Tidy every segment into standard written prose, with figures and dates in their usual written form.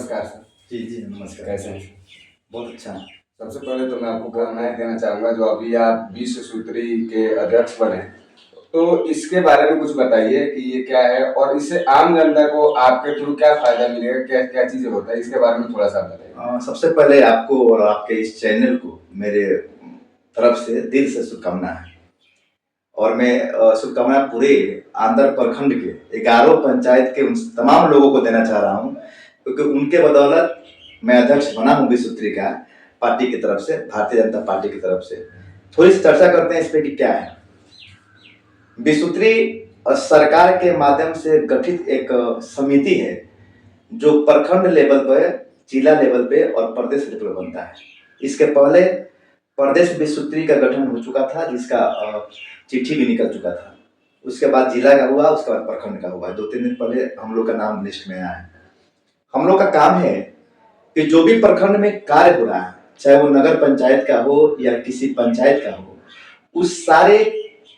नमस्कार सर। जी जी नमस्कार। कैसे हैं? बहुत अच्छा। सबसे पहले तो मैं आपको बधाई देना चाहूँगा जो अभी आप विश्व सूत्री के अध्यक्ष बने, तो इसके बारे में कुछ बताइए कि ये क्या है और इससे आम जनता को आपके थ्रू क्या फ़ायदा मिलेगा, क्या-क्या चीज़ें होता है, इसके बारे में थोड़ा-सा बताइए। सबसे पहले आपको और आपके इस चैनल को मेरे तरफ से दिल से शुभकामना है और मैं शुभकामना पूरे आंध्र प्रखंड के 11 पंचायत के उन तमाम लोगों को देना चाह रहा हूँ, क्योंकि उनके बदौलत मैं अध्यक्ष बना हूँ विश्व सूत्री का, पार्टी की तरफ से, भारतीय जनता पार्टी की तरफ से। थोड़ी सी चर्चा करते हैं इस पे कि क्या है। विश्व सूत्री सरकार के माध्यम से गठित एक समिति है जो प्रखंड लेवल पर, जिला लेवल पे और प्रदेश लेवल पर बनता है। इसके पहले प्रदेश विश्व सूत्री का गठन हो चुका था, जिसका चिट्ठी भी निकल चुका था। उसके बाद जिला का हुआ, उसके बाद प्रखंड का हुआ। 2-3 दिन पहले हम लोग का नाम लिस्ट में आया है। हम लोग का काम है कि जो भी प्रखंड में कार्य हो रहा है, चाहे वो नगर पंचायत का हो या किसी पंचायत का हो, उस सारे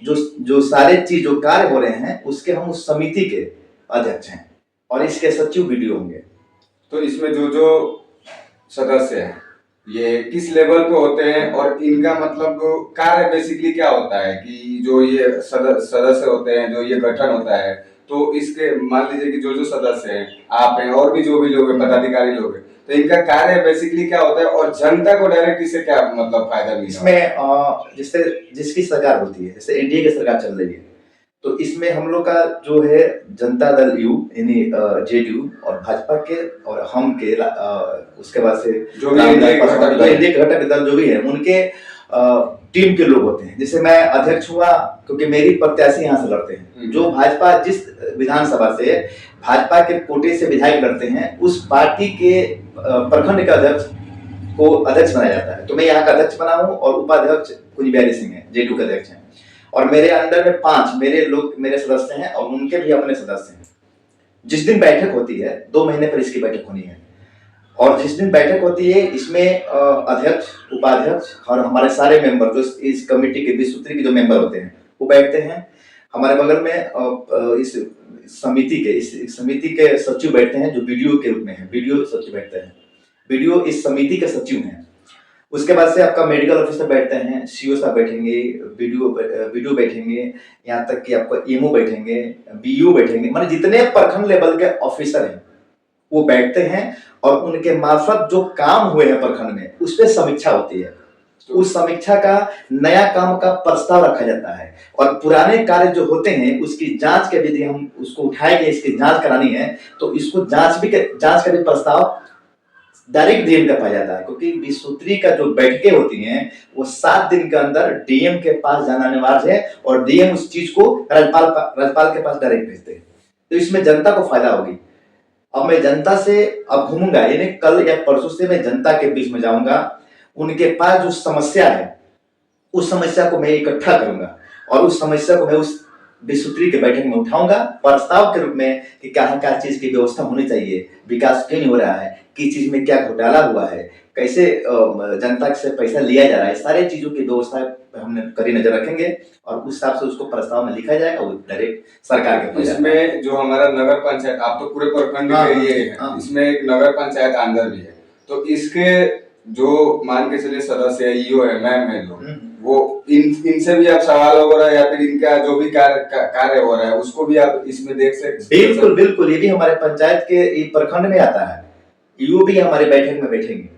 जो सारे चीज जो कार्य हो रहे हैं उसके हम उस समिति के अध्यक्ष हैं और इसके सचिव वीडियो होंगे। तो इसमें जो सदस्य हैं ये किस लेवल पे होते हैं और इनका मतलब कार्य बेसिकली क्या होता है कि जो ये सदस्य होते हैं, जो ये गठन होता है, तो इसके मान लीजिए कि जो सदस्य हैं, आप हैं और भी जो भी लोग हैं, पदाधिकारी लोग हैं, तो इनका कार्य बेसिकली क्या होता है और जनता को डायरेक्ट इससे क्या मतलब फायदा मिलता है? इसमें जिससे जिसकी सरकार होती है, जैसे एनडीए की सरकार चल रही है, तो इसमें हम लोग का जो है जनता दल यू यानी जेडीयू और भाजपा के और हम के उसके बाद से जो भी एनडीए घटक दल जो भी है उनके टीम के लोग होते हैं। जैसे मैं अध्यक्ष हुआ क्योंकि मेरी प्रत्याशी यहाँ से लड़ते हैं, जो भाजपा जिस विधानसभा से भाजपा के कोटे से विधायक लड़ते हैं, उस पार्टी के प्रखंड के अध्यक्ष को अध्यक्ष बनाया जाता है। तो मैं यहाँ का अध्यक्ष बना हूँ और उपाध्यक्ष कुंज बिहारी सिंह है, जेडीयू के अध्यक्ष हैं। और मेरे अंडर में 5 मेरे सदस्य हैं और उनके भी अपने सदस्य हैं। जिस दिन बैठक होती है, 2 महीने पर इसकी बैठक होनी है, और जिस दिन बैठक होती है इसमें अध्यक्ष, उपाध्यक्ष और हमारे सारे मेंबर जो इस कमेटी के विश्व सूत्री के जो मेंबर होते हैं वो बैठते हैं। हमारे बगल में इस समिति के सचिव बैठते हैं जो वीडियो के रूप में है, वीडियो सचिव बैठते हैं। वीडियो इस समिति के सचिव हैं। उसके बाद से आपका मेडिकल ऑफिसर बैठते हैं, सीओ साहब बैठेंगे, वीडियो बैठेंगे, यहाँ तक कि आपको एमओ बैठेंगे, बीयू बैठेंगे, माने जितने प्रखंड लेवल के ऑफिसर हैं वो बैठते हैं और उनके मार्फत जो काम हुए हैं प्रखंड में उस पर समीक्षा होती है। उस समीक्षा का नया काम का प्रस्ताव रखा जाता है और पुराने कार्य जो होते हैं उसकी जांच के विधि हम उसको उठाएंगे, इसकी जांच करानी है तो इसको जांच का भी प्रस्ताव डायरेक्ट डीएम का पाया जाता है, क्योंकि विश्व सूत्री का जो बैठकें होती हैं वो 7 दिन के अंदर डीएम के पास जाना अनिवार्य है और डीएम उस चीज को राज्यपाल के पास डायरेक्ट भेजते हैं। तो इसमें जनता को फायदा होगी। अब मैं जनता से अब घूमूंगा, यानी कल या परसों से मैं जनता के बीच में जाऊंगा, उनके पास जो समस्या है उस समस्या को मैं इकट्ठा करूंगा और उस समस्या को मैं उस विश्व सूत्री के बैठक में उठाऊंगा प्रस्ताव के रूप में कि क्या चीज की व्यवस्था होनी चाहिए, विकास क्यों नहीं हो रहा है, किस चीज में क्या घोटाला हुआ है, कैसे जनता से पैसा लिया जा रहा है, सारे चीजों की व्यवस्था हमने कड़ी नजर रखेंगे और उस हिसाब से उसको प्रस्ताव में लिखा जाएगा, वो डायरेक्ट सरकार के पास। इसमें जो हमारा नगर पंचायत, आप तो पूरे प्रखंड के ये है, इसमें एक नगर पंचायत अंदर भी है, तो इसके जो मान के चलिए सदस्य है, ईओ है, मैम है, लोग वो इनसे भी आप सवाल वगैरह या फिर इनका जो भी कार्य हो रहा है उसको भी आप इसमें देख सकते। बिल्कुल, ये भी हमारे पंचायत के प्रखंड में आता है। ईओ भी हमारे बैठक में बैठेंगे,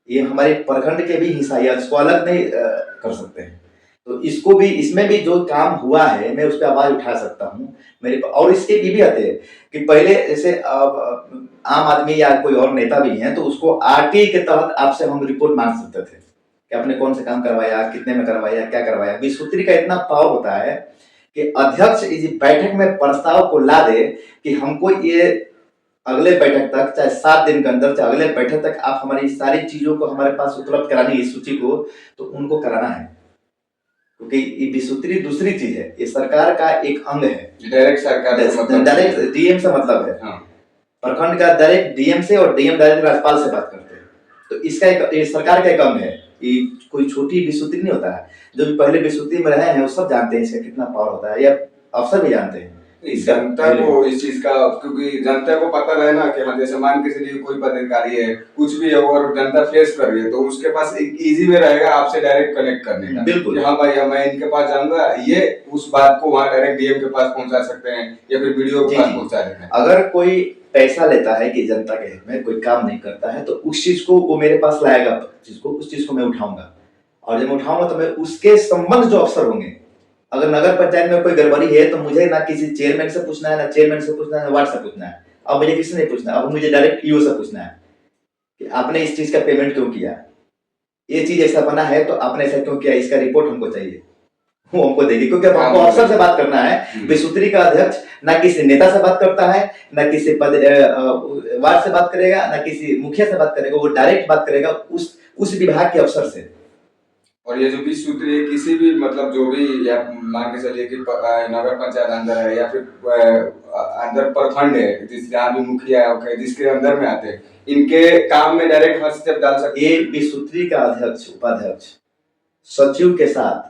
ये हमारे प्रखंड के भी हिस्सा है, इसको अलग नहीं कर सकते हैं। तो इसको भी, इसमें भी जो काम हुआ है मैं उस पर आवाज उठा सकता हूँ मेरे। और इसके ये भी आते हैं कि पहले जैसे आम आदमी या कोई और नेता भी हैं तो उसको आरटीआई के तहत आपसे हम रिपोर्ट मांग सकते थे कि आपने कौन से काम करवाया, कितने में करवाया, क्या करवाया। विश्व सूत्री का इतना पावर होता है कि अध्यक्ष इस बैठक में प्रस्ताव को ला दे कि हमको ये अगले बैठक तक, चाहे 7 दिन के अंदर, चाहे अगले बैठक तक आप हमारी सारी चीजों को हमारे पास उपलब्ध करानी है, इस सूची को, तो उनको कराना है, क्योंकि ये विश्व सूत्री दूसरी चीज है, ये सरकार का एक अंग है। डायरेक्ट सरकार, डायरेक्ट डीएम से मतलब है। हाँ। प्रखंड का डायरेक्ट डीएम से और डीएम डायरेक्ट राज्यपाल से बात करते हैं। तो इसका एक सरकार का एक अंग है, ये कोई छोटी विश्व सूत्री नहीं होता है। जो भी पहले विश्व सूत्री में रहे हैं वो सब जानते हैं इसका कितना पावर होता है, या अफसर भी जानते हैं। जनता को इस चीज का, क्योंकि जनता को पता रहे ना कि हाँ, जैसे मान के चलिए कोई पदाधिकारी है, कुछ भी है और जनता फेस कर रही है, तो उसके पास एक इजी वे रहेगा आपसे डायरेक्ट कनेक्ट करने का। बिल्कुल। कि हाँ भाई, मैं इनके पास जाऊंगा, ये उस बात को वहां डायरेक्ट डीएम के पास पहुंचा सकते हैं या फिर वीडियो के पास पहुंचा देते हैं। अगर कोई पैसा लेता है कि जनता के हित में कोई काम नहीं करता है, तो उस चीज को वो मेरे पास लाएगा, उस चीज को मैं उठाऊंगा, और जब मैं उठाऊंगा तो मैं उसके संबंध जो अफसर होंगे, अगर नगर पंचायत में कोई गड़बड़ी है तो मुझे ना किसी चेयरमैन से पूछना है, ना चेयरमैन से पूछना है, ना वार्ड से पूछना है, अब मुझे किसी से नहीं पूछना, अब मुझे डायरेक्ट ईओ से पूछना है कि आपने इस चीज का पेमेंट क्यों किया, ये चीज ऐसा बना है तो आपने ऐसा क्यों किया, इसका रिपोर्ट हमको चाहिए, वो हमको देगी, क्योंकि हमको अफसर से बात करना है। विसूत्री का अध्यक्ष ना किसी नेता से बात करता है, ना किसी वार्ड से बात करेगा, ना किसी मुखिया से बात करेगा, वो डायरेक्ट बात करेगा उस विभाग के अफसर से। और ये जो 20 सूत्री है, किसी भी मतलब जो भी, या मान के चलिए कि नगर पंचायत अंदर है या फिर अंदर प्रखंड है, जहाँ भी मुखिया है जिसके अंदर में आते हैं, इनके काम में डायरेक्ट हस्तक्षेप डाल सकते हैं। ये 20 सूत्री का अध्यक्ष, उपाध्यक्ष सचिव के साथ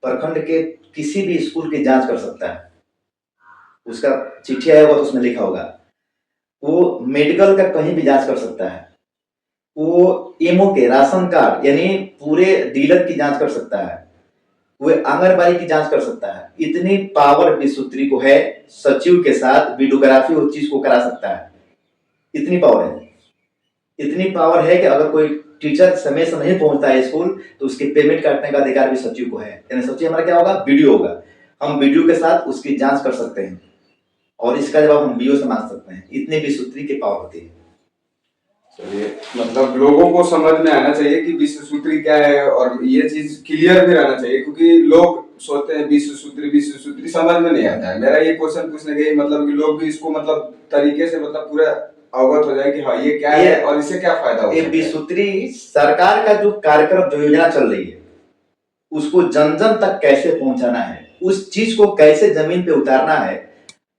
प्रखंड के किसी भी स्कूल की जांच कर सकता है, उसका चिट्ठी आएगा तो उसमें लिखा होगा, वो मेडिकल का कहीं भी जांच कर सकता है, वो एमओ के राशन कार्ड यानी पूरे डीलर की जांच कर सकता है, वो आंगनबाड़ी की जांच कर सकता है। इतनी पावर विसूत्री को है, सचिव के साथ वीडियोग्राफी उस चीज को करा सकता है, इतनी पावर है। इतनी पावर है कि अगर कोई टीचर समय से नहीं पहुंचता है स्कूल तो उसके पेमेंट काटने का अधिकार भी सचिव को है। यानी सचिव हमारा क्या होगा, वीडियो होगा, हम वीडियो के साथ उसकी जांच कर सकते हैं और इसका जवाब हम बीओ से मांग सकते हैं। इतनी विसूत्री की पावर होती है। चलिए, मतलब लोगों को समझ में आना चाहिए कि विश्व सूत्री क्या है, और ये चीज क्लियर भी रहना चाहिए, क्योंकि लोग सोचते हैं विश्व सूत्री समझ में नहीं आता है। मेरा ये क्वेश्चन पूछने का मतलब कि लोग भी इसको मतलब तरीके से मतलब पूरा अवगत हो जाए कि हाँ ये क्या है और इससे क्या फायदा हो सकता है। ये विश्व सूत्री सरकार का जो कार्यक्रम, जो योजना चल रही है, उसको जन जन तक कैसे पहुंचाना है, उस चीज को कैसे जमीन पे उतारना है,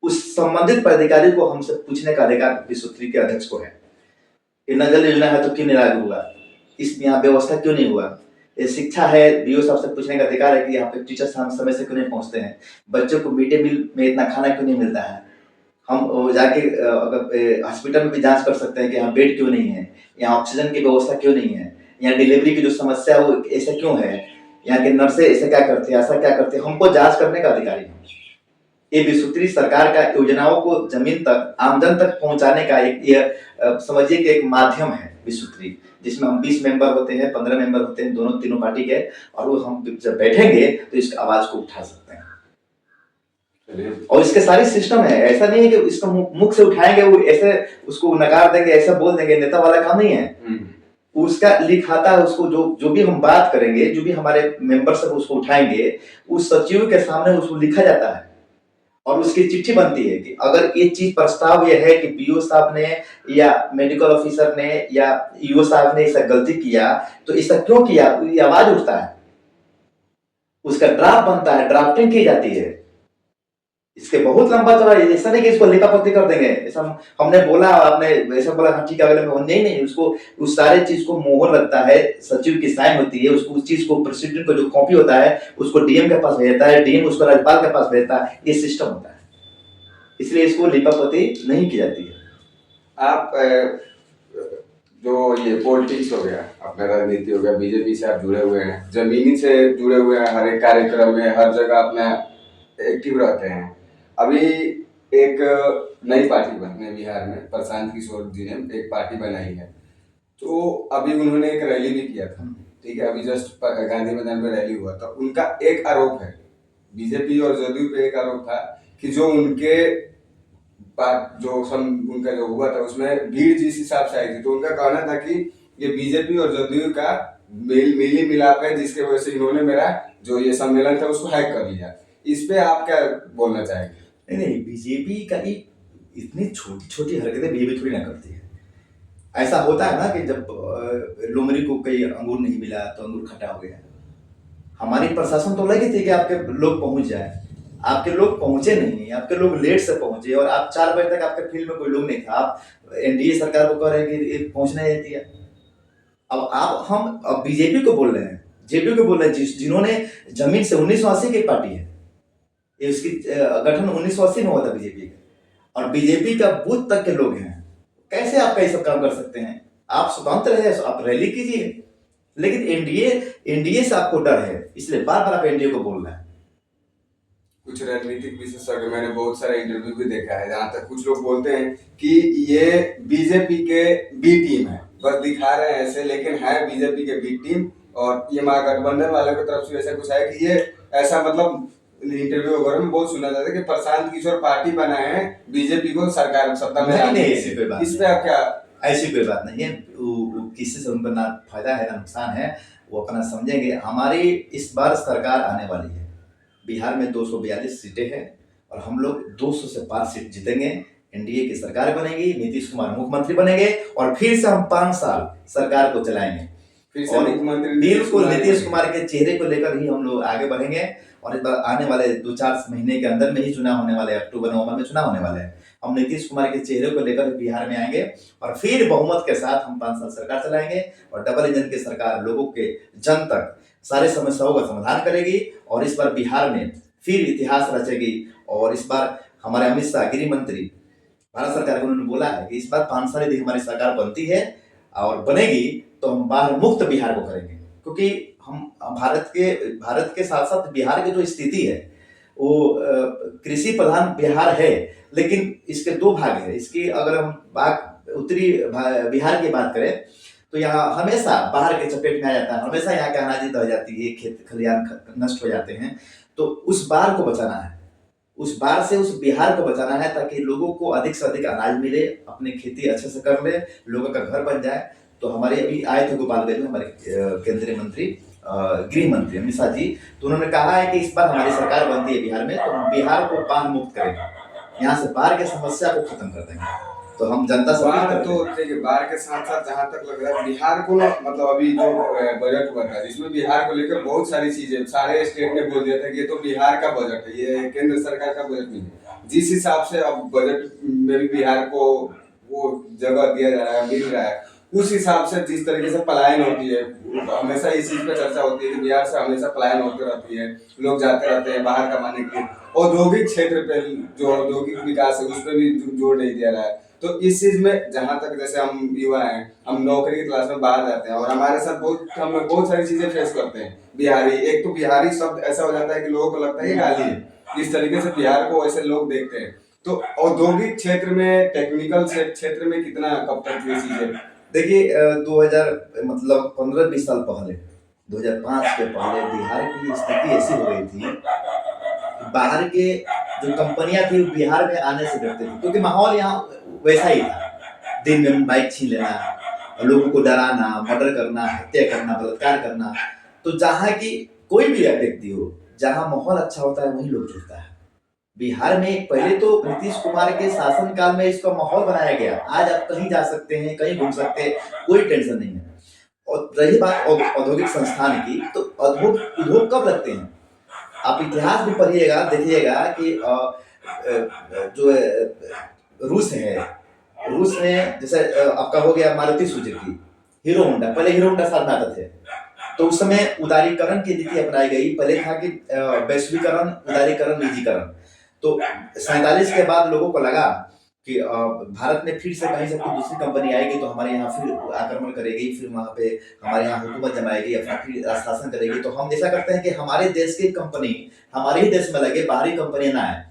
उस संबंधित पदाधिकारी को हमसे पूछने का अधिकार विश्व सूत्री के अध्यक्ष को है। नल योजना है तो क्यों नहीं लागू हुआ, इसमें यहाँ व्यवस्था क्यों नहीं हुआ, ये शिक्षा है, बीओ साहब से पूछने का अधिकार है कि यहाँ पे टीचर समय से क्यों नहीं पहुंचते हैं, बच्चों को मिड डे मील में इतना खाना क्यों नहीं मिलता है। हम जाके अगर हॉस्पिटल में भी जांच कर सकते हैं कि यहाँ बेड क्यों नहीं है, यहाँ ऑक्सीजन की व्यवस्था क्यों नहीं है, यहाँ डिलीवरी की जो समस्या है वो ऐसा क्यों है, यहाँ के नर्से ऐसे क्या करते हैं, ऐसा क्या करते हैं, हमको जांच करने का अधिकारी है। ये विसूत्री सरकार का योजनाओं को जमीन तक, आमजन तक पहुंचाने का एक समझिए कि एक माध्यम है विसूत्री, जिसमें हम 20 मेंबर होते हैं, 15 मेंबर होते हैं, दोनों तीनों पार्टी के, और वो हम जब बैठेंगे तो इस आवाज को उठा सकते हैं। और इसके सारे सिस्टम है, ऐसा नहीं है कि इसको मुख से उठाएंगे, वो ऐसे उसको नकार देंगे, ऐसा बोल देंगे, नेता वाला काम नहीं है। उसका लिखाता है, उसको जो भी हम बात करेंगे, जो भी हमारे मेंबर सब उसको उठाएंगे, उस सचिव के सामने उसको लिखा जाता है और उसकी चिट्ठी बनती है कि अगर ये चीज प्रस्ताव ये है कि बीओ साहब ने या मेडिकल ऑफिसर ने या ईओ साहब ने ऐसा गलती किया तो ऐसा क्यों किया, ये आवाज उठता है, उसका ड्राफ्ट बनता है, ड्राफ्टिंग की जाती है। इसके बहुत लंबा चौड़ा है, ऐसा नहीं कि इसको लिपापोती कर देंगे, ऐसा हमने बोला आपने ऐसा बोला हाँ ठीक है अगले में, नहीं, उसको उस सारे चीज को मोहर लगता है, सचिव की साइन होती है, उसको उस चीज को प्रेसिडेंट को जो कॉपी होता है उसको डीएम के पास भेजता है, डीएम उसको राज्यपाल के पास भेजता है, ये सिस्टम होता है, इसलिए इसको लिपापोती नहीं की जाती है। आप जो ये पॉलिटिक्स हो गया, अपना राजनीति हो गया, बीजेपी से आप जुड़े हुए हैं, जमीनी से जुड़े हुए हैं, हर एक कार्यक्रम में हर जगह अपना एक्टिव रहते हैं। अभी एक नई पार्टी बनी बिहार में, प्रशांत किशोर जी ने एक पार्टी बनाई है, तो अभी उन्होंने एक रैली भी किया था, ठीक है, अभी जस्ट गांधी मैदान में रैली हुआ था। उनका एक आरोप है, बीजेपी और जदयू पे एक आरोप था कि जो उनके बात उनका जो हुआ था उसमें भीड़ जिस हिसाब से आई थी, तो उनका कहना था कि ये बीजेपी और जदयू का मिली मिलाप है, जिसके वजह से इन्होंने मेरा जो ये सम्मेलन था उसको हैक कर लिया। इस पे आप क्या बोलना चाहेंगे? नहीं, बीजेपी का इतनी छोटी छोटी हरकतें बीजेपी थोड़ी ना करती है। ऐसा होता है ना कि जब लोमड़ी को कई अंगूर नहीं मिला तो अंगूर खट्टा हो गया। हमारी प्रशासन तो लगी थी कि आपके लोग पहुंच जाए, आपके लोग पहुंचे नहीं, आपके लोग लेट से पहुंचे, और आप 4 बजे तक आपके फील्ड में कोई लोग नहीं था। आप एनडीए सरकार को कह रहे हैं कि पहुंचने नहीं दिया। अब हम बीजेपी को बोल रहे हैं, जेपी को बोल रहे हैं, जिन्होंने जमीन से 1980 की पार्टी है, ये उसकी गठन 1980 में हुआ था बीजेपी का, और बीजेपी का बूथ तक के लोग हैं। कैसे आप ये सब काम कर सकते हैं? आप स्वतंत्र है, आप रैली कीजिए, लेकिन एनडीए से आपको डर है, इसलिए बार बार आप एनडीए को बोल रहे हैं। कुछ राजनीतिक विशेषज्ञ, मैंने बहुत सारा इंटरव्यू भी देखा है, जहां तक कुछ लोग बोलते हैं कि ये बीजेपी के बी टीम है, बस दिखा रहे हैं ऐसे, लेकिन है बीजेपी के बी टीम। और ये महागठबंधन वालों की तरफ से ऐसा कुछ है कि ये ऐसा, मतलब इंटरव्यू वगैरह में बहुत सुना जाता है कि प्रशांत किशोर पार्टी बनाए हैं बीजेपी को सरकार सत्ता में नहीं लाने नहीं, के ऐसी लिए। कोई बात इस पे आप क्या? ऐसी कोई बात नहीं है। किसी से उनको ना फायदा है ना नुकसान है, वो अपना समझेंगे। हमारी इस बार सरकार आने वाली है, बिहार में 242 सीटें हैं और हम लोग 200 से पार सीट जीतेंगे। एनडीए की सरकार बनेगी, नीतीश कुमार मुख्यमंत्री बनेंगे और फिर से हम 5 साल सरकार को चलाएंगे। फिर से और मुख्यमंत्री बिल्कुल नीतीश कुमार के चेहरे को लेकर ही हम लोग आगे बढ़ेंगे। और इस बार आने वाले 2-4 महीने के अंदर में ही चुनाव होने वाले हैं, अक्टूबर नवंबर में चुनाव होने वाले हैं। हम नीतीश कुमार के चेहरे को लेकर बिहार में आएंगे और फिर बहुमत के साथ हम 5 साल सरकार चलाएंगे। और डबल इंजन की सरकार लोगों के जन तक सारे समस्याओं का समाधान करेगी और इस बार बिहार में फिर इतिहास रचेगी। और इस बार हमारे अमित शाह गृह मंत्री, भारत सरकार को उन्होंने बोला है कि इस बार 5 साल यदि हमारी सरकार बनती है और बनेगी तो हम बाढ़ मुक्त बिहार को करेंगे। क्योंकि हम भारत के साथ साथ बिहार की जो स्थिति है वो कृषि प्रधान बिहार है, लेकिन इसके 2 भाग है। इसकी अगर हम उत्तरी बिहार की बात करें तो यहाँ हमेशा बाढ़ के चपेट में आ जाता है, हमेशा यहाँ की अनाजी दह जाती है, खेत खलिहान नष्ट हो जाते हैं। तो उस बाढ़ को बचाना है, उस बाढ़ से उस बिहार को बचाना है, ताकि लोगों को अधिक से अधिक अनाज मिले, अपनी खेती अच्छे से कर ले, लोगों का घर बन जाए। तो हमारे अभी आए थे गोपालगंज में हमारे केंद्रीय मंत्री, गृह मंत्री अमित शाह जी, तो उन्होंने कहा है कि इस बार हमारी सरकार बनती है बिहार में तो हम बिहार को बाढ़ मुक्त करेंगे, यहाँ से बाढ़ की समस्या को खत्म कर देंगे। तो हम जनता से बाढ़ तो देखिए, बाढ़ के साथ साथ जहाँ तक लग रहा है बिहार को ना, मतलब अभी जो बजट हुआ था जिसमें बिहार को लेकर बहुत सारी चीजें सारे स्टेट ने बोल दिया था कि ये तो बिहार का बजट है, ये केंद्र सरकार का बजट नहीं है। जिस हिसाब से अब बजट में भी बिहार को वो जगह दिया जा रहा है, मिल रहा है, उस हिसाब से जिस तरीके से पलायन होती है, हमेशा इस चीज पे चर्चा होती है कि बिहार से हमेशा पलायन होती रहती है, लोग जाते रहते हैं बाहर कमाने के लिए। औद्योगिक क्षेत्र पे जो औद्योगिक विकास है उस पर भी जोर नहीं दिया रहा है। तो इस चीज में जहां तक, जैसे हम युवा हैं, हम नौकरी की तलाश में बाहर जाते हैं और हमारे साथ हम बहुत सारी चीजें फेस करते हैं। बिहारी, एक तो बिहारी शब्द ऐसा हो जाता है कि लोगों को लगता है कि गाली है, इस तरीके से बिहार को ऐसे लोग देखते हैं। तो औद्योगिक क्षेत्र में, टेक्निकल क्षेत्र में कितना कब तक ये चीजें? देखिए 2000 मतलब 15-20 साल पहले, 2005 के पहले बिहार की स्थिति ऐसी हो गई थी, बाहर के जो कंपनियां थी बिहार में आने से डरते थे, क्योंकि माहौल यहाँ वैसा ही था। दिन में बाइक छीन लेना, लोगों को डराना, मर्डर करना, हत्या करना, बलात्कार करना। तो जहाँ की कोई भी व्यक्ति हो, जहाँ माहौल अच्छा होता है वहीं लोग जुड़ता है। बिहार में पहले तो नीतीश कुमार के शासन काल में इसका माहौल बनाया गया, आज आप कहीं जा सकते हैं, कहीं घूम सकते हैं, कोई टेंशन नहीं है। और रही बात औद्योगिक संस्थान की, तो उद्योग कब लगते हैं? आप इतिहास भी पढ़िएगा, देखिएगा कि जो रूस है, रूस में जैसे आपका हो गया मारुति सुजुकी, हीरो होंडा, पहले हीरो होंडा साथ में आते थे, तो उस समय उदारीकरण की नीति अपनाई गई। पहले था कि वैश्वीकरण, उदारीकरण, निजीकरण। तो 47 के बाद लोगों को लगा कि भारत में फिर से कहीं से कोई दूसरी कंपनी आएगी तो हमारे यहाँ फिर आक्रमण करेगी, फिर वहाँ पे हमारे यहाँ हुकूमत जमाएगी, अपना फिर शासन करेगी। तो हम ऐसा करते हैं कि हमारे देश की कंपनी हमारे ही देश में लगे, बाहरी कंपनी ना आए।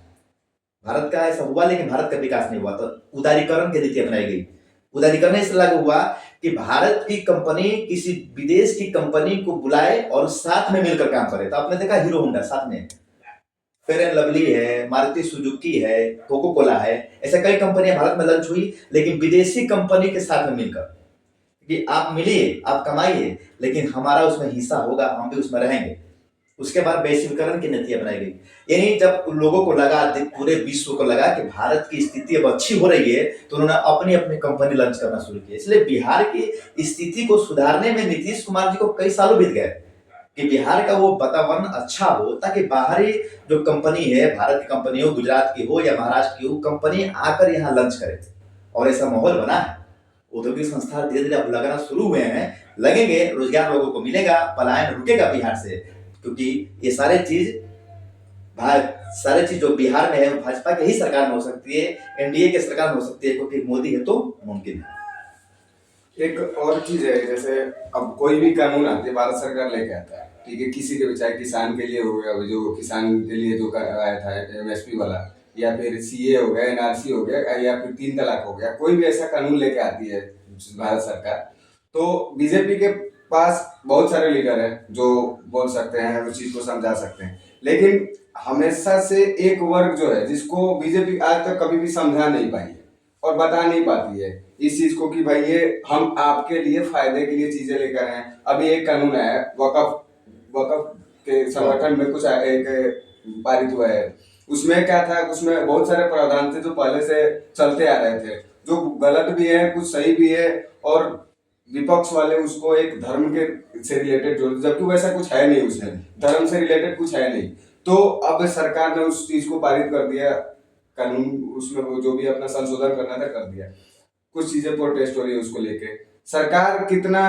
भारत का ऐसा हुआ, लेकिन भारत का विकास नहीं हुआ, तो उदारीकरण की नीति अपनाई गई। उदारीकरण इसलिए लागू हुआ कि भारत की कंपनी किसी विदेश की कंपनी को बुलाए और साथ में मिलकर काम करे। तो आपने देखा हीरो होंडा साथ में, फेयर एंड लवली है, मारुति सुजुकी है, कोको कोला है, ऐसे कई कंपनियां भारत में लॉन्च हुई, लेकिन विदेशी कंपनी के साथ में मिलकर कि आप मिलिए, आप कमाइए, लेकिन हमारा उसमें हिस्सा होगा, हम भी उसमें रहेंगे। उसके बाद वैश्वीकरण की नीति अपनाई गई। यानी जब लोगों को लगा, पूरे विश्व को लगा कि भारत की स्थिति अब अच्छी हो रही है, तो उन्होंने अपनी अपनी कंपनी लॉन्च करना शुरू किया। इसलिए बिहार की स्थिति को सुधारने में नीतीश कुमार जी को कई सालों बीत गए कि बिहार का वो वातावरण अच्छा हो, ताकि बाहरी जो कंपनी है, भारत की कंपनी हो, गुजरात की हो या महाराष्ट्र की हो, कंपनी आकर यहाँ लॉन्च करे। और ऐसा माहौल बना है। औद्योगिक संस्थान धीरे धीरे अब लगना शुरू हुए हैं, लगेंगे, रोजगार लोगों को मिलेगा, पलायन रुकेगा बिहार से, क्योंकि ये सारे चीज सारी चीज जो बिहार में है वो भाजपा की ही सरकार में हो सकती है, एनडीए की सरकार में हो सकती है, क्योंकि मोदी है तो मुमकिन है। एक और चीज है, जैसे अब कोई भी कानून आते हैं भारत सरकार लेके आता है, ठीक है, किसी के भी, चाहे किसान के लिए हो गया, जो किसान के लिए जो आया था एमएसपी वाला, या फिर सीए हो गया, एनआरसी हो गया, या फिर 3 तलाक हो गया, कोई भी ऐसा कानून लेके आती है भारत सरकार, तो बीजेपी के पास बहुत सारे लीडर हैं जो बोल सकते हैं, उस चीज को समझा सकते हैं, लेकिन हमेशा से एक वर्ग जो है जिसको बीजेपी आज तक कभी भी समझा नहीं पाई है और बता नहीं पाती है इस चीज को कि भाई ये हम आपके लिए फायदे के लिए चीजें लेकर आए हैं। अभी एक कानून है वकफ, वकफ के संगठन में कुछ एक पारित हुआ है, उसमें क्या था, उसमें बहुत सारे प्रावधान थे जो पहले से चलते आ रहे थे, जो गलत भी है, कुछ सही भी है, और विपक्ष वाले उसको एक धर्म के से रिलेटेड जोड़, जबकि वैसा कुछ है नहीं, उसमें धर्म से रिलेटेड कुछ है नहीं। तो अब सरकार ने उस चीज को पारित कर दिया कानून, उसमें वो जो भी अपना संशोधन करना था कर दिया। कुछ चीजें प्रोटेस्ट हो रही है उसको लेके, सरकार कितना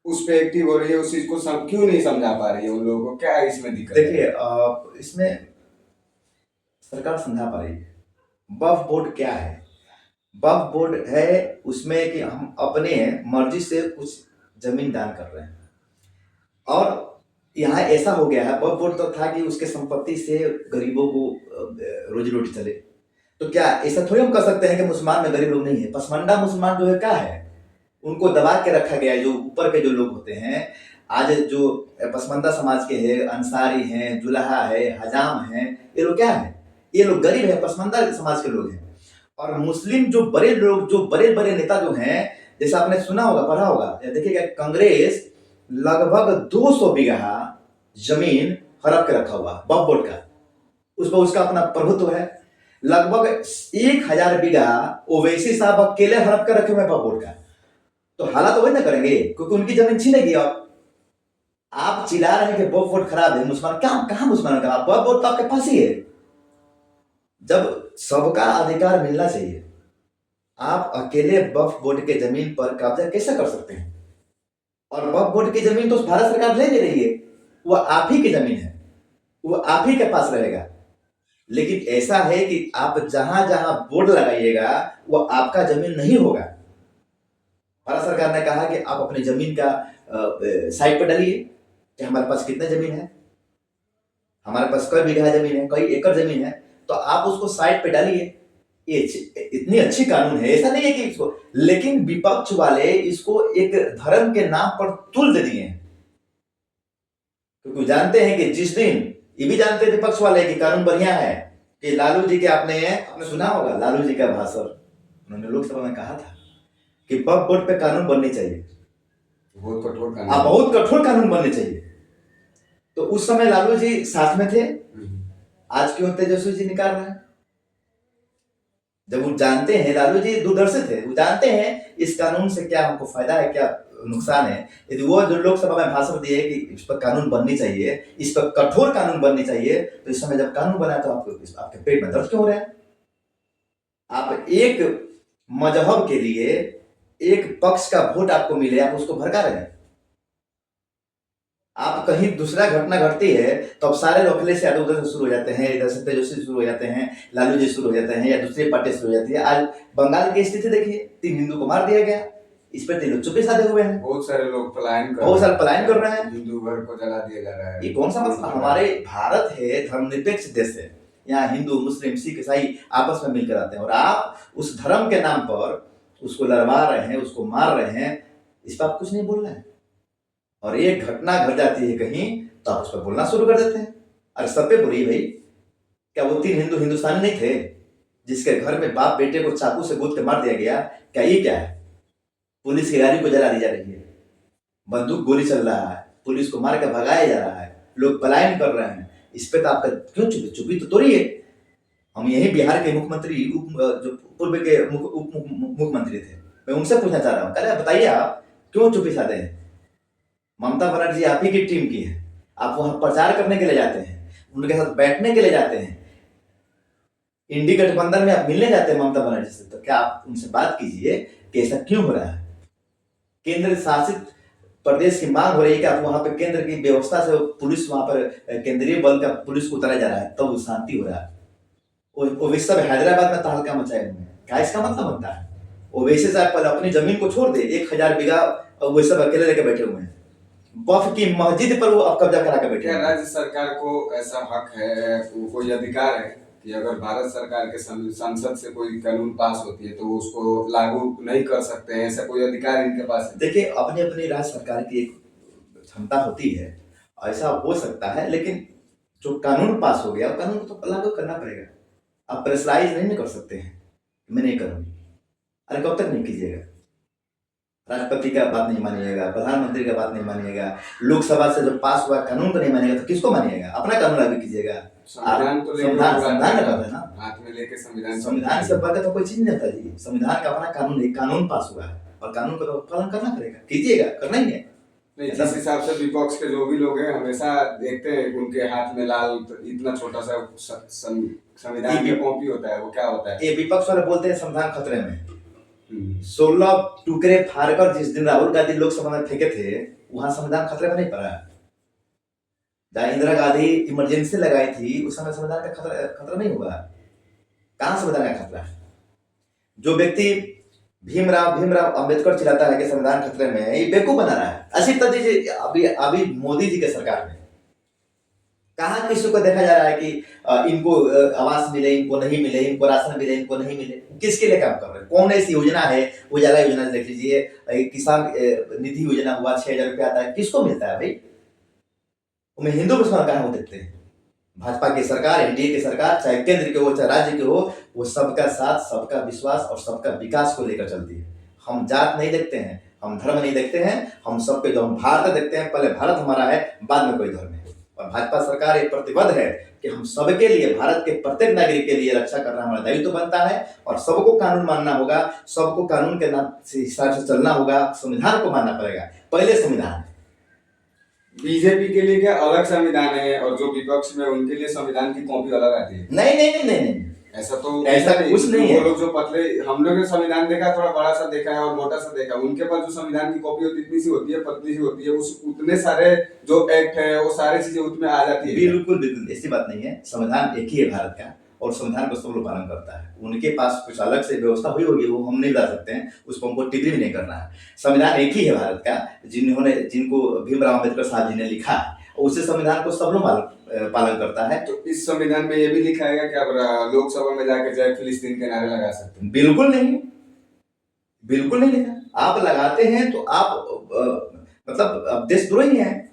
उस पे एक्टिव हो रही है, उस चीज को क्यों नहीं समझा पा रही है, उन लोगों को क्या है इसमें दिक्कत है? देखिए इसमें सरकार समझा पा रही है। वक्फ बोर्ड क्या है? वक्फ बोर्ड है उसमें कि हम अपने मर्जी से कुछ जमीन दान कर रहे हैं, और यहाँ ऐसा हो गया है, वक्फ बोर्ड तो था कि उसके संपत्ति से गरीबों को रोजी रोटी चले, तो क्या ऐसा थोड़ी हम कर सकते हैं कि मुसलमान में गरीब लोग नहीं है? पसमानदा मुसलमान जो है क्या है, उनको दबा के रखा गया है। जो ऊपर के जो लोग होते हैं, आज जो पसमानदा समाज के हैं, अंसारी हैं, जुलाहा है, हजाम हैं, ये लोग क्या है? ये लोग गरीब है, पसमानदा समाज के लोग हैं। और मुस्लिम जो बड़े लोग, जो बड़े बड़े नेता जो हैं, जैसे आपने सुना होगा, पढ़ा होगा, देखिएगा कांग्रेस लगभग 200 बीघा जमीन हड़प के रखा हुआ वक्फ बोर्ड का, उस पर उसका अपना प्रभुत्व है। लगभग 1000 बीघा ओवैसी साहब अकेले हड़प कर रखे हुए वक्फ बोर्ड का, तो हालात तो वही ना करेंगे, क्योंकि उनकी जमीन छीनेगी। आप चिल्ला रहे हैं कि वक्फ बोर्ड खराब है, मुसलमान क्या, कहां मुसलमान का? वक्फ बोर्ड तो आपके पास ही है। जब सबका अधिकार मिलना चाहिए, आप अकेले वक्फ बोर्ड के जमीन पर कब्जा कैसे कर सकते हैं? और वक्फ बोर्ड की जमीन तो भारत सरकार ले नहीं रही है, वो आप ही की जमीन है, वो आप ही के पास रहेगा। लेकिन ऐसा है कि आप जहां जहां बोर्ड लगाइएगा वो आपका जमीन नहीं होगा। भारत सरकार ने कहा कि आप अपनी जमीन का साइट पर डालिए कि हमारे पास कितने जमीन है, हमारे पास कई बीघा जमीन है, कई एकड़ जमीन है, तो आप उसको साइट पे डालिए। ये इतनी अच्छी कानून है, ऐसा नहीं है कि इसको, लेकिन विपक्ष वाले इसको एक धर्म के नाम पर तुल दे दिए हैं, क्योंकि जानते हैं कि जिस दिन, ये भी जानते हैं विपक्ष वाले कि कानून बढ़िया है, कि लालू जी के आपने सुना होगा लालू जी का भाषण, उन्होंने लोकसभा में कहा था कि वक्फ बोर्ड पे कानून बनने चाहिए, बहुत कठोर कानून, बहुत कठोर कानून बनने चाहिए। तो उस समय लालू जी साथ में थे, आज क्यों तेजस्वी जी निकाल रहे हैं? जब वो जानते हैं, लालू जी दूरदर्शी थे, वो जानते हैं इस कानून से क्या हमको फायदा है, क्या नुकसान है। यदि वो जो लोकसभा में भाषण दिए कि इस पर कानून बननी चाहिए, इस पर कठोर कानून बननी चाहिए, तो इस समय जब कानून बना तो आपके पेट में दर्द क्यों हो रहा है? आप एक मजहब के लिए एक पक्ष का वोट आपको मिले, आप उसको भड़का रहे हैं। आप कहीं दूसरा घटना घटती है तो अब सारे लोग अखिलेश यादव उधर से शुरू हो जाते हैं, इधर से तेजस्वी शुरू हो जाते हैं, लालू जी शुरू हो जाते हैं, या दूसरी पार्टी शुरू हो जाती है। आज बंगाल की स्थिति देखिए, 3 हिंदू को मार दिया गया, इस पर 3 लोग चुप्पी साधे हुए हैं, बहुत सारे लोग पलायन कर रहे हैं, हिंदू घर को जला दिया जा रहा है। ये कौन सा मसला? हमारे भारत है धर्मनिरपेक्ष देश है, यहाँ हिंदू मुस्लिम सिख ईसाई आपस में मिलकर आते हैं, और आप उस धर्म के नाम पर उसको लड़वा रहे हैं, उसको मार रहे हैं, इस पर आप कुछ नहीं बोल रहे हैं। और एक घटना घट जाती है कहीं तो आप उस पर बोलना शुरू कर देते हैं। अरे सब पे बोलिए भाई, क्या वो 3 हिंदू हिंदुस्तानी नहीं थे जिसके घर में बाप बेटे को चाकू से गोद के मार दिया गया? क्या ये क्या है? पुलिस की गाड़ी को जला दी जा रही है, बंदूक गोली चल रहा है, पुलिस को मार के भगाया जा रहा है, लोग पलायन कर रहे हैं, इस पे तो आपका क्यों चुप्पी? चुप्पी तो तोड़िए। हम यही बिहार के मुख्यमंत्री, जो पूर्व के उप मुख्यमंत्री थे, मैं उनसे पूछना चाह रहा हूँ, कह रहे बताइए आप क्यों चुप्पी साधे हैं? ममता बनर्जी आप ही की टीम की है, आप वहां प्रचार करने के लिए जाते हैं, उनके साथ बैठने के लिए जाते हैं, इंडी गठबंधन में आप मिलने जाते हैं ममता बनर्जी से, तो क्या आप उनसे बात कीजिए कि ऐसा क्यों हो रहा है? केंद्र शासित प्रदेश की मांग हो रही है कि आप वहां पे केंद्र की व्यवस्था से पुलिस वहां पर केंद्रीय बल का पुलिस को उतारा जा रहा है, तब वो शांति हो रहा है। वो सब हैदराबाद में तहलका मचाए हुए हैं, क्या इसका मतलब बनता है? ओवैसी साहब पहले अपनी जमीन को छोड़ दे, 1000 बीघा वो सब अकेले लेके बैठे हुए हैं, वक्फ की मस्जिद पर वो अब कब्जा करा के बैठे क्या हैं। राज्य सरकार को ऐसा हक है, कोई अधिकार है कि अगर भारत सरकार के संसद से कोई कानून पास होती है तो वो उसको लागू नहीं कर सकते हैं? ऐसा कोई अधिकार इनके पास है? देखिए, अपनी अपनी राज्य सरकार की एक क्षमता होती है, ऐसा हो सकता है, लेकिन जो कानून पास हो गया कानून को तो लागू करना पड़ेगा। आप प्रेशराइज नहीं कर सकते हैं, मैं नहीं करूंगी। अरे कब तक नहीं कीजिएगा? राष्ट्रपति का बात नहीं मानिएगा, प्रधानमंत्री का बात नहीं मानिएगा, लोकसभा से जो पास हुआ कानून को नहीं मानिएगा, तो किसको मानिएगा? अपना कानून लागू कीजिएगा। संविधान तो संविधान का बात है ना, हाथ में लेके संविधान से बढ़कर तो कोई चीज नहीं होता जी। संविधान का अपना कानून है, कानून पास हुआ है और कानून को तो पालन करना पड़ेगा, कीजिएगा, करना ही है। नहीं, जिस हिसाब से विपक्ष के जो भी लोग हैं हमेशा देखते हैं उनके हाथ में लाल इतना छोटा सा संविधान की कॉपी होता है, वो क्या होता है? ये विपक्ष वाले बोलते हैं संविधान खतरे में। 16 टुकड़े फाड़कर जिस दिन राहुल गांधी लोकसभा में फेंके थे, वहां संविधान खतरे में नहीं पड़ा। जहाँ इंदिरा गांधी इमरजेंसी लगाई थी, उस समय संविधान का खतरा नहीं हुआ। कहां संविधान का खतरा है? जो व्यक्ति भीमराव अंबेडकर चिल्लाता है कि संविधान खतरे में है, ये बेवकूफ बना रहा है। ऐसी तरीके अभी मोदी जी के सरकार में कहां किसी को देखा जा रहा है कि इनको आवास मिले, इनको नहीं मिले, इनको राशन मिले, इनको नहीं मिले? किसके लिए काम कर रहे हैं? कौन ऐसी योजना है? उजाला योजना देख लीजिए, किसान निधि योजना हुआ, 6000 रुपया आता है, किसको मिलता है भाई? उनमें हिंदू मुसलमान कहां हो देखते हैं? भाजपा की सरकार, एनडीए की सरकार, चाहे केंद्र के हो चाहे राज्य के हो, वो सबका साथ, सबका विश्वास और सबका विकास को लेकर चलती है। हम जात नहीं देखते हैं, हम धर्म नहीं देखते हैं, हम सबके जो हम भारत देखते हैं, पहले भारत हमारा है, बाद में कोई धर्म है। और भाजपा सरकार एक प्रतिबद्ध है कि हम सबके लिए, भारत के प्रत्येक नागरिक के लिए रक्षा करना हमारा दायित्व बनता है और सबको कानून मानना होगा, सबको कानून के हिसाब से चलना होगा, संविधान को मानना पड़ेगा। पहले संविधान। बीजेपी के लिए क्या अलग संविधान है और जो विपक्ष में उनके लिए संविधान की कॉपी अलग आती है? नहीं, ऐसा कुछ नहीं है। वो लोग जो पतले, हम लोग ने संविधान देखा, थोड़ा बड़ा सा देखा है और मोटा सा देखा, उनके पास जो संविधान की कॉपी होती है इतनी सी होती है, पतली सी होती है, उस उतने सारे जो एक्ट है वो सारी चीजें उसमें आ जाती है। बिल्कुल ऐसी बात नहीं है। संविधान एक ही है भारत का और संविधान को सब लोग पालन करता है। उनके पास कुछ अलग से व्यवस्था हुई होगी, वो हम नहीं बता सकते हैं, उसको हमको टिप्पणी भी नहीं करना है। संविधान एक ही है भारत का, जिनको भीमराव अम्बेडकर साहब जी ने लिखा, उसी संविधान को सब लोग पालन करता है। तो इस संविधान में ये भी लिखा है कि आप लोकसभा में जाकर जय फिलिस्तीन के नारे लगा सकते हैं? बिल्कुल नहीं लिखा। आप लगाते हैं तो आप मतलब देशद्रोही हैं।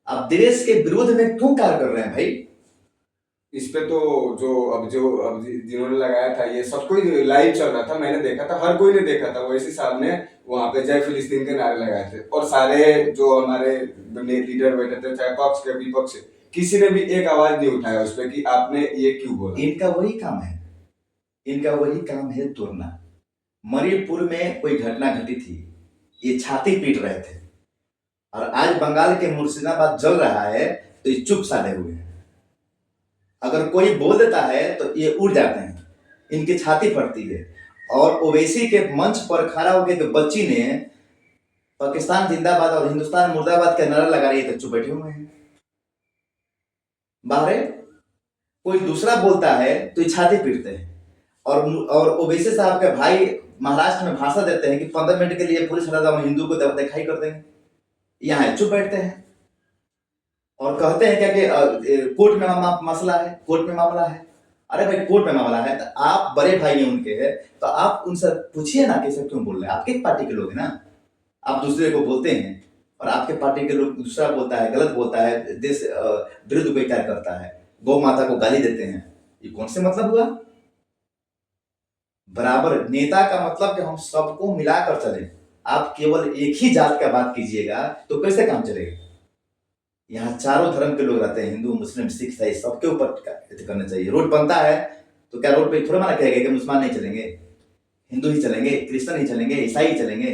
आप देश के विरोध में क्यों कार्य कर रहे हैं भाई? इस पे तो अब जिन्होंने लगाया था, ये सब कोई लाइव चल रहा था, मैंने देखा था, हर कोई ने देखा था। ओवैसी साहब ने वहां पे जय फिलिस्तीन के नारे लगाए थे और सारे जो हमारे लीडर बैठे थे, चाहे पक्ष के विपक्ष, किसी ने भी एक आवाज नहीं उठाया उस पर कि आपने ये क्यों बोला। इनका वही काम है तोड़ना। मणिपुर में कोई घटना घटी थी, ये छाती पीट रहे थे, और आज बंगाल के मुर्शिदाबाद जल रहा है तो ये चुप साधे हुए हैं। अगर कोई बोल देता है तो ये उड़ जाते हैं, इनकी छाती फटती है। और ओवैसी के मंच पर खड़ा होकर के बच्ची ने पाकिस्तान जिंदाबाद और हिंदुस्तान मुर्दाबाद का नारा लगा रही है तो चुप बैठे हुए हैं। बाहर कोई दूसरा बोलता है तो ये छाती पीटते हैं। और ओवैसी साहब के भाई महाराष्ट्र में भाषण देते हैं कि 15 मिनट के लिए पुलिस हटा दो, हिंदू को दिखाई कर देंगे, यहाँ चुप बैठते हैं और कहते हैं क्या कि कोर्ट में मसला है, कोर्ट में मामला है। अरे भाई, कोर्ट में मामला है तो आप बड़े भाई हैं उनके, तो आप उनसे पूछिए ना कि सब क्यों बोल रहे हैं। आपके पार्टी के लोग हैं ना, आप दूसरे को बोलते हैं और आपके पार्टी के लोग दूसरा बोलता है, गलत बोलता है, देश विरुद्ध कोई कार्य करता है, गौ माता को गाली देते हैं, ये कौन से मतलब हुआ? बराबर नेता का मतलब कि हम सबको मिलाकर चले। आप केवल एक ही जात का बात कीजिएगा तो कैसे काम चलेगा? यहाँ चारों धर्म के लोग रहते हैं, हिंदू, मुस्लिम, सिख, ईसाई, सबके ऊपर करना चाहिए। रोड बनता है तो क्या रोड पे थोड़ा मना कहेगा कि मुसलमान नहीं चलेंगे, हिंदू ही चलेंगे, क्रिश्चियन ही चलेंगे, ईसाई ही चलेंगे?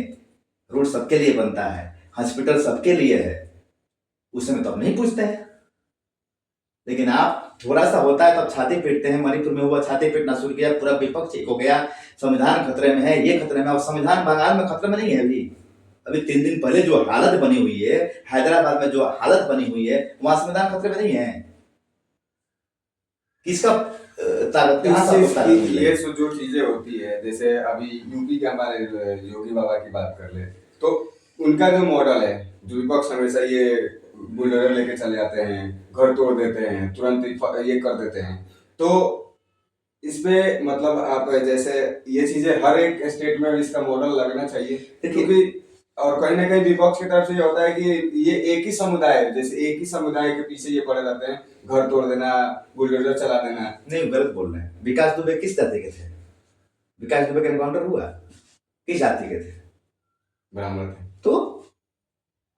रोड सबके लिए बनता है, हॉस्पिटल सबके लिए है, उस समय तो आप नहीं पूछते हैं। लेकिन आप थोड़ा सा होता है तब छाती पीटते हैं। मणिपुर में हुआ, छाती पीटना शुरू किया, पूरा विपक्ष एक हो गया, संविधान खतरे में है, ये खतरे में। और संविधान बंगाल में खतरे में नहीं है अभी, अभी 3 दिन पहले जो हालत बनी हुई है, हैदराबाद में जो हालत बनी हुई है, वहां संविधान खतरे में नहीं है। किसका ताकत, कहाँ से आपको ताकत मिल रही ये है? जो चीजें होती है, जैसे अभी यूपी के हमारे योगी बाबा की बात कर ले, तो उनका जो मॉडल है, जो विपक्ष हमेशा ये बुलडोजर लेके चले जाते हैं, घर तोड़ देते हैं, तुरंत ये कर देते हैं, तो इसमें मतलब आप जैसे ये चीजें हर एक स्टेट में इसका मॉडल लगना चाहिए, क्योंकि और कहीं ना कहीं विपक्ष की तरफ से ये होता है कि ये एक ही समुदाय है, जैसे एक ही समुदाय के पीछे ये पड़े रहते हैं, घर तोड़ देना, बुलडोजर चला देना। नहीं, गलत बोल रहे हैं। विकास दुबे किस जाति के थे? विकास दुबे का एनकाउंटर हुआ किस जाति के थे? ब्राह्मण थे। तो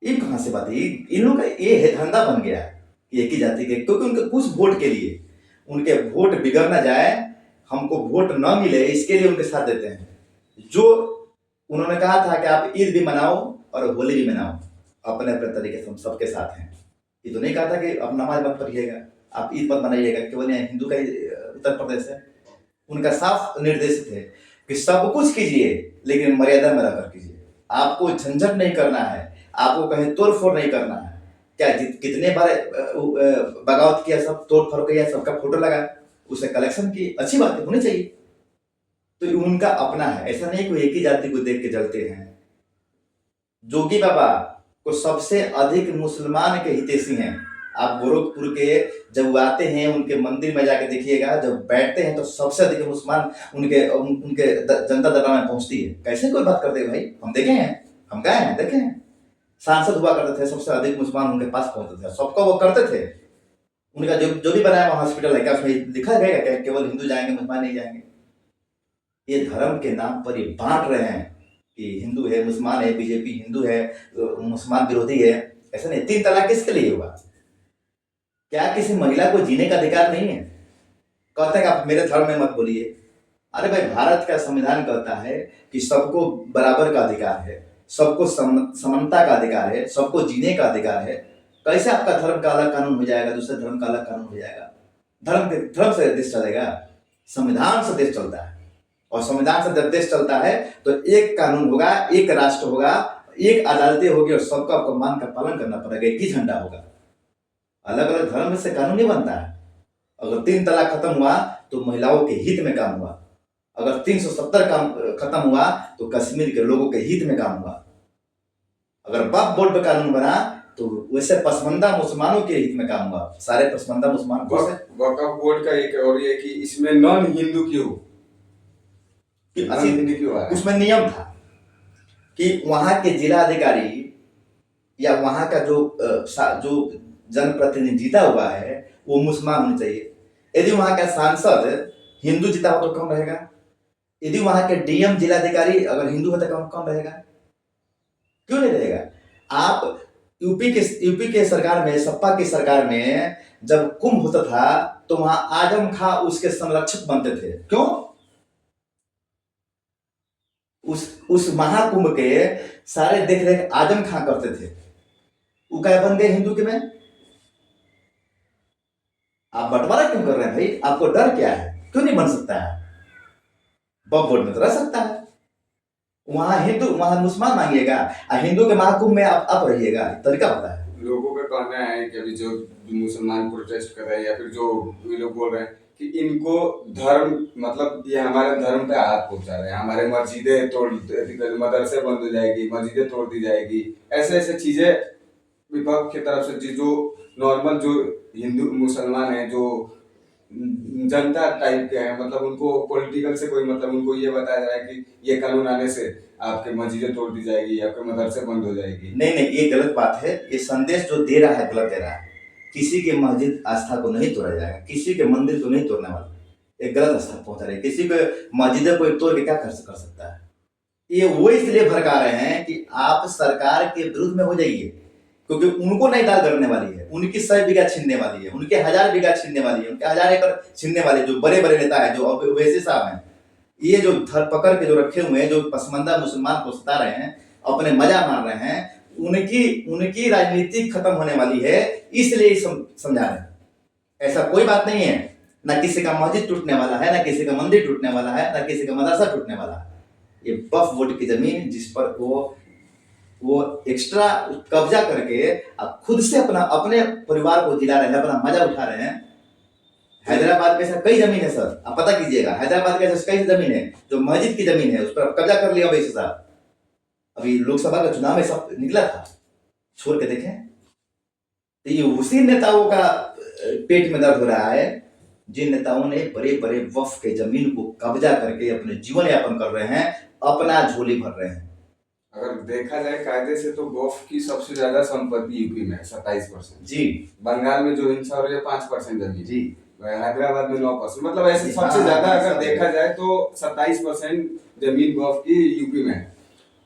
ये कहां से बात है? इन लोगों का ये है धंधा बन गया कि एक ही जाति के, क्योंकि उनके कुछ वोट के लिए, उनके वोट बिगड़ ना जाए, हमको वोट न मिले, इसके लिए उनके साथ देते हैं। जो उन्होंने कहा था कि आप ईद भी मनाओ और होली भी मनाओ, अपने अपने तरीके से हम सबके साथ हैं। ये तो नहीं कहा था कि आप नमाज मत पढ़िएगा, आप ईद मत मनाइएगा, केवल यहाँ हिंदू का ही उत्तर प्रदेश है। उनका साफ निर्देश थे कि सब कुछ कीजिए लेकिन मर्यादा में रहकर कीजिए, आपको झंझट नहीं करना है, आपको कहीं तोड़ फोड़ नहीं करना है। क्या कितने बार बगावत किया, सब तोड़ फोड़ किया, सबका फोटो लगा, उसे कलेक्शन की, अच्छी बात होनी चाहिए। तो उनका अपना है, ऐसा नहीं कोई एक ही जाति को देख के जलते हैं। जोगी बाबा को सबसे अधिक मुसलमान के हितैषी हैं। आप गोरखपुर के जब आते हैं, उनके मंदिर में जाके देखिएगा, जब बैठते हैं तो सबसे अधिक मुसलमान उनके जनता दरबार में पहुंचती है। कैसे कोई बात करते हैं भाई? हम देखे हैं, हम गए हैं, देखे हैं। सांसद हुआ करते थे, सबसे अधिक मुसलमान उनके पास पहुंचते थे, सबको वो करते थे। उनका जो भी बनाया वहां हॉस्पिटल है, क्या उसमें लिखा गया क्या केवल हिंदू जाएंगे मुसलमान नहीं जाएंगे? ये धर्म के नाम पर ये बांट रहे हैं कि हिंदू है, मुसलमान है, बीजेपी हिंदू है, मुसलमान विरोधी है। ऐसा नहीं। 3 तलाक किसके लिए हुआ? क्या किसी महिला को जीने का अधिकार नहीं है? कहते हैं कि आप मेरे धर्म में मत बोलिए। अरे भाई, भारत का संविधान कहता है कि सबको बराबर का अधिकार है, सबको समानता का अधिकार है, सबको जीने का अधिकार है। कैसे आपका धर्म का अलग कानून हो जाएगा, दूसरे धर्म का अलग कानून हो जाएगा? धर्म से देश चलेगा? संविधान से देश चलता है, और संविधान से जब देश चलता है तो एक कानून होगा, एक राष्ट्र होगा, एक अदालतें होगी, और सबका आपको मान का पालन करना पड़ेगा, एक ही झंडा होगा। अलग अलग धर्म से कानून नहीं बनता है। अगर 3 तलाक खत्म हुआ तो महिलाओं के हित में काम हुआ, अगर 370 काम खत्म हुआ तो कश्मीर के लोगों के हित में काम हुआ, अगर वक्फ बोर्ड पर कानून बना तो वैसे पसमंदा मुसलमानों के हित में काम हुआ। सारे पसमंदा मुसलमान वक्फ बोर्ड का एक और ये कि इसमें नॉन हिंदू क्यों, उसमें नियम था कि वहां के जिला अधिकारी या वहां का जो जनप्रतिनिधि जीता हुआ है वो मुसलमान होने चाहिए। यदि वहां का सांसद हिंदू जीता हो तो कौन रहेगा? यदि वहां के डीएम जिलाधिकारी अगर हिंदू है तो कौन रहेगा? क्यों नहीं रहेगा? आप यूपी के सरकार में, सपा की सरकार में जब कुंभ होता था तो वहां आजम खां उसके संरक्षक बनते थे। क्यों? उस महाकुंभ के सारे देख रेख आजम खां करते थे। वो क्या बन गए हिंदू के में? आप बंटवारा क्यों कर रहे हैं भाई? आपको डर क्या है? क्यों नहीं बन सकता है? वक्फ बोर्ड में तो रह सकता है। वहां हिंदू, वहां मुसलमान मांगिएगा, और हिंदू के महाकुंभ में आप रहिएगा। तरीका होता है। लोगों का कहना है कि अभी जो मुसलमान प्रोटेस्ट कर रहे हैं, या फिर जो ये लोग बोल रहे हैं कि इनको धर्म, मतलब ये हमारे धर्म पे हाथ पहुंचा रहे हैं, हमारे मस्जिदें तोड़, मदरसे बंद हो जाएगी, मस्जिदें तोड़ दी जाएगी, ऐसे ऐसे चीजें विपक्ष की तरफ से, जो नॉर्मल जो हिंदू मुसलमान है, जो जनता टाइप के हैं, मतलब उनको पॉलिटिकल से कोई मतलब, उनको ये बताया जा रहा है कि ये कानून आने से आपके मस्जिदें तोड़ दी जाएगी, आपके मदरसे बंद हो जाएगी। नहीं, ये गलत बात है। ये संदेश जो दे रहा है गलत दे रहा है। किसी के मस्जिद आस्था को नहीं तोड़ा जाएगा, किसी के मंदिर को नहीं तोड़ने वाला। एक गलत आस्था पहुंचा रहे, किसी को मस्जिद को तोड़ के क्या कर सकता है? ये वो इसलिए भड़का रहे हैं कि आप सरकार के विरुद्ध में हो जाइए, क्योंकि उनको नहीं दाल करने वाली है, उनकी 100 बीघा छीनने वाली है, उनके 1000 बीघा छीनने वाली है, उनके 1000 एकड़ छीनने वाले जो बड़े बड़े नेता है, जो ओवैसी साहब हैं, ये जो धर पकड़ के जो रखे हुए हैं, जो पसमंदा मुसलमान को सता रहे हैं, अपने मजा मार रहे हैं, उनकी राजनीति खत्म होने वाली है, इसलिए समझा रहे हैं। ऐसा कोई बात नहीं है। ना किसी का मस्जिद टूटने वाला है, ना किसी का मंदिर टूटने वाला है, ना किसी का मदरसा टूटने वाला है। ये वक्फ बोर्ड की जमीन जिस पर वो वो एक्स्ट्रा कब्जा करके अब खुद से अपना अपने परिवार को जिला रहे हैं, अपना मजा उठा रहे हैं। हैदराबाद में ऐसा कई जमीन है सर, आप पता कीजिएगा, हैदराबाद में ऐसा कई जमीन है जो मस्जिद की जमीन है, उस पर कब्जा कर लिया वैसे साहब। अभी लोकसभा का चुनाव में सब निकला था, छोड़ के देखें। तो ये उसी नेताओं का पेट में दर्द हो रहा है जिन नेताओं ने बड़े बड़े वक्फ के जमीन को कब्जा करके अपने जीवन यापन कर रहे हैं, अपना झोली भर रहे हैं। अगर देखा जाए कायदे से तो गोफ की सबसे ज्यादा संपत्ति यूपी में 27%। जी। बंगाल में जो हिंसा हो रही है 5% जमीन। जी। हैदराबाद में 9%। मतलब ऐसे जी, सबसे हाँ, ज्यादा हाँ, अगर हाँ, देखा जाए तो 27% जमीन गोफ की यूपी में है।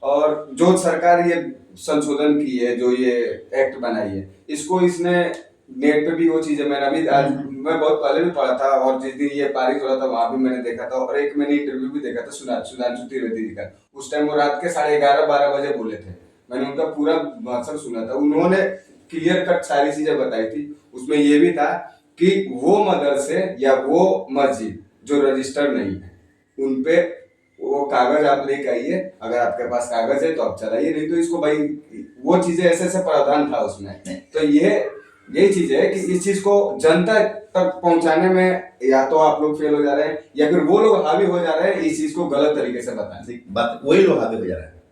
और जो सरकार ये संशोधन की है, जो ये एक्ट बनाई है, इसको इसने नेट पे भी वो चीजें मैंने अभी आज मैं बहुत पहले भी पढ़ा था, और जिस दिन ये पारित हो रहा था वहां भी मैंने देखा था, और एक मैंने इंटरव्यू भी देखा था सुधांशु त्रिवेदी जी का। उस टाइम वो रात के 11:30-12 बजे बोले थे, मैंने उनका पूरा भाषण सुना था। उन्होंने क्लियर कट सारी चीजें बताई थी। उसमें ये भी था कि वो मदरसे या वो मस्जिद जो रजिस्टर्ड नहीं है, उनपे वो कागज आप लेके आइए, अगर आपके पास कागज है तो आप चलाइए, नहीं तो इसको भाई वो चीजें ऐसे ऐसे प्रावधान था उसमें। तो यही चीज है कि इस चीज को जनता तक पहुंचाने में या तो आप लोग फेल हो जा रहे हैं, या फिर वो लोग हावी हो जा रहे हैं इस चीज को गलत तरीके से बताने। बात वही लोग हावी हो जा रहे हैं।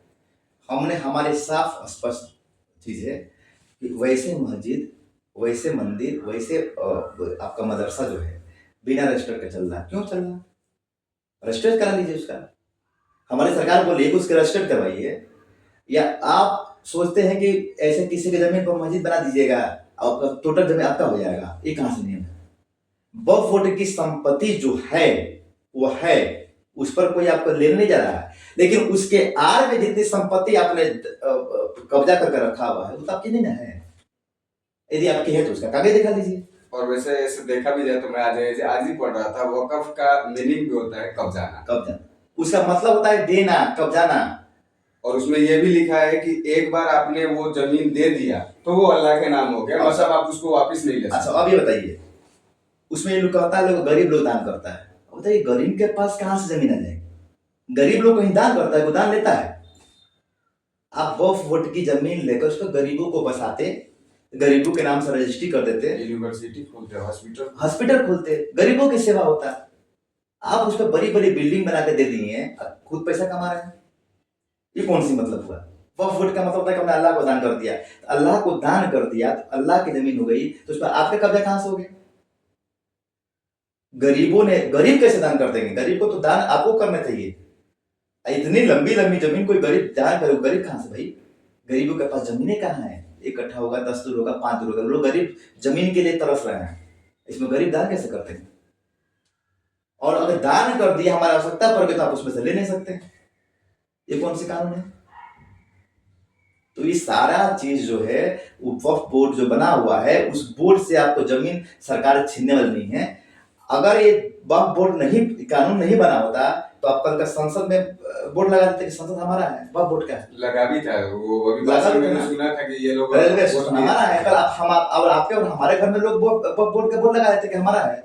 हमने हमारे साफ स्पष्ट चीज है कि वैसे मस्जिद, वैसे मंदिर, वैसे आपका मदरसा जो है बिना रजिस्टर के चल रहा है। क्यों चल रहा है? रजिस्टर करा लीजिए उसका। हमारी सरकार बोलिए कि उसके रजिस्टर करवाइए। या आप सोचते हैं कि ऐसे किसी की जमीन पर मस्जिद बना दीजिएगा, आपका टोटल जमीन आपका हो जाएगा? ये कहां से नियम है? वक्फ बोर्ड की संपत्ति जो है वो है, उस पर कोई आपको लेने नहीं जा रहा है, लेकिन उसके आड़ में जितनी संपत्ति आपने कब्जा करके रखा हुआ है वो तो आपकी नहीं ना है। यदि आपकी है तो उसका कागज दिखा लीजिए। और वैसे ऐसे देखा भी जाए तो मैं आज ही पढ़ रहा था, वक़्फ़ का मीनिंग भी होता है कब्जाना। कब्जा, उसका मतलब होता है देना, कब्जाना। और उसमें ये भी लिखा है कि एक बार आपने वो जमीन दे दिया तो वो अल्लाह के नाम हो गया, मतलब आप उसको वापस नहीं ले सकते। अच्छा, अब ये बताइए, उसमें ये लोग कहता है लोग गरीब लोग दान करता है। बताइए गरीब के पास कहां से जमीन आ जाएगी? गरीब लोग कहीं दान करता है, वो दान लेता है। आप वक्फ बोर्ड की जमीन लेकर उसको गरीबों को बसाते, गरीबों के नाम से रजिस्ट्री कर देते, यूनिवर्सिटी खोलते, हॉस्पिटल खोलते, गरीबों की सेवा होता। आप उस पर बड़ी बड़ी बिल्डिंग बना के दे दिए, खुद पैसा कमा रहे हैं। ये कौन सी मतलब हुआ? वक्फ बोर्ड का मतलब है कि हमने अल्लाह को दान कर दिया। तो अल्लाह को दान कर दिया तो अल्लाह की जमीन हो गई, तो उस पर आपका कब्जा कहां से हो गया? गरीबों ने, गरीब कैसे दान कर देंगे? गरीब को तो दान आपको करना चाहिए। इतनी लंबी लंबी जमीन कोई गरीब दान करे, गरीब कहां से भाई? गरीबों के पास जमीनें कहां है? इकट्ठा होगा, 10 दूर होगा, 5 दूर होगा, लोग गरीब जमीन के लिए तरस रहे हैं। इसमें गरीब दान कैसे करते हैं? और अगर दान कर दिया, हमारी आवश्यकता पड़ गई तो आप उसमें से ले नहीं सकते। ये कौन सी कानून है? तो ये सारा चीज जो है, वो वक्फ बोर्ड जो बना हुआ है, उस बोर्ड से आपको जमीन सरकार छीनने वाली नहीं है। अगर ये वक्फ बोर्ड नहीं, कानून नहीं बना होता तो आप कल का संसद में बोर्ड लगा देते कि संसद हमारा है, वक्फ बोर्ड का लगा भी था वो, अभी मैंने सुना था कि ये लोग रेलवे स्टेशन हमारा है। कल हम और आपके और हमारे घर में लोग वक्फ बोर्ड के बोर्ड लगा देते कि हमारा है,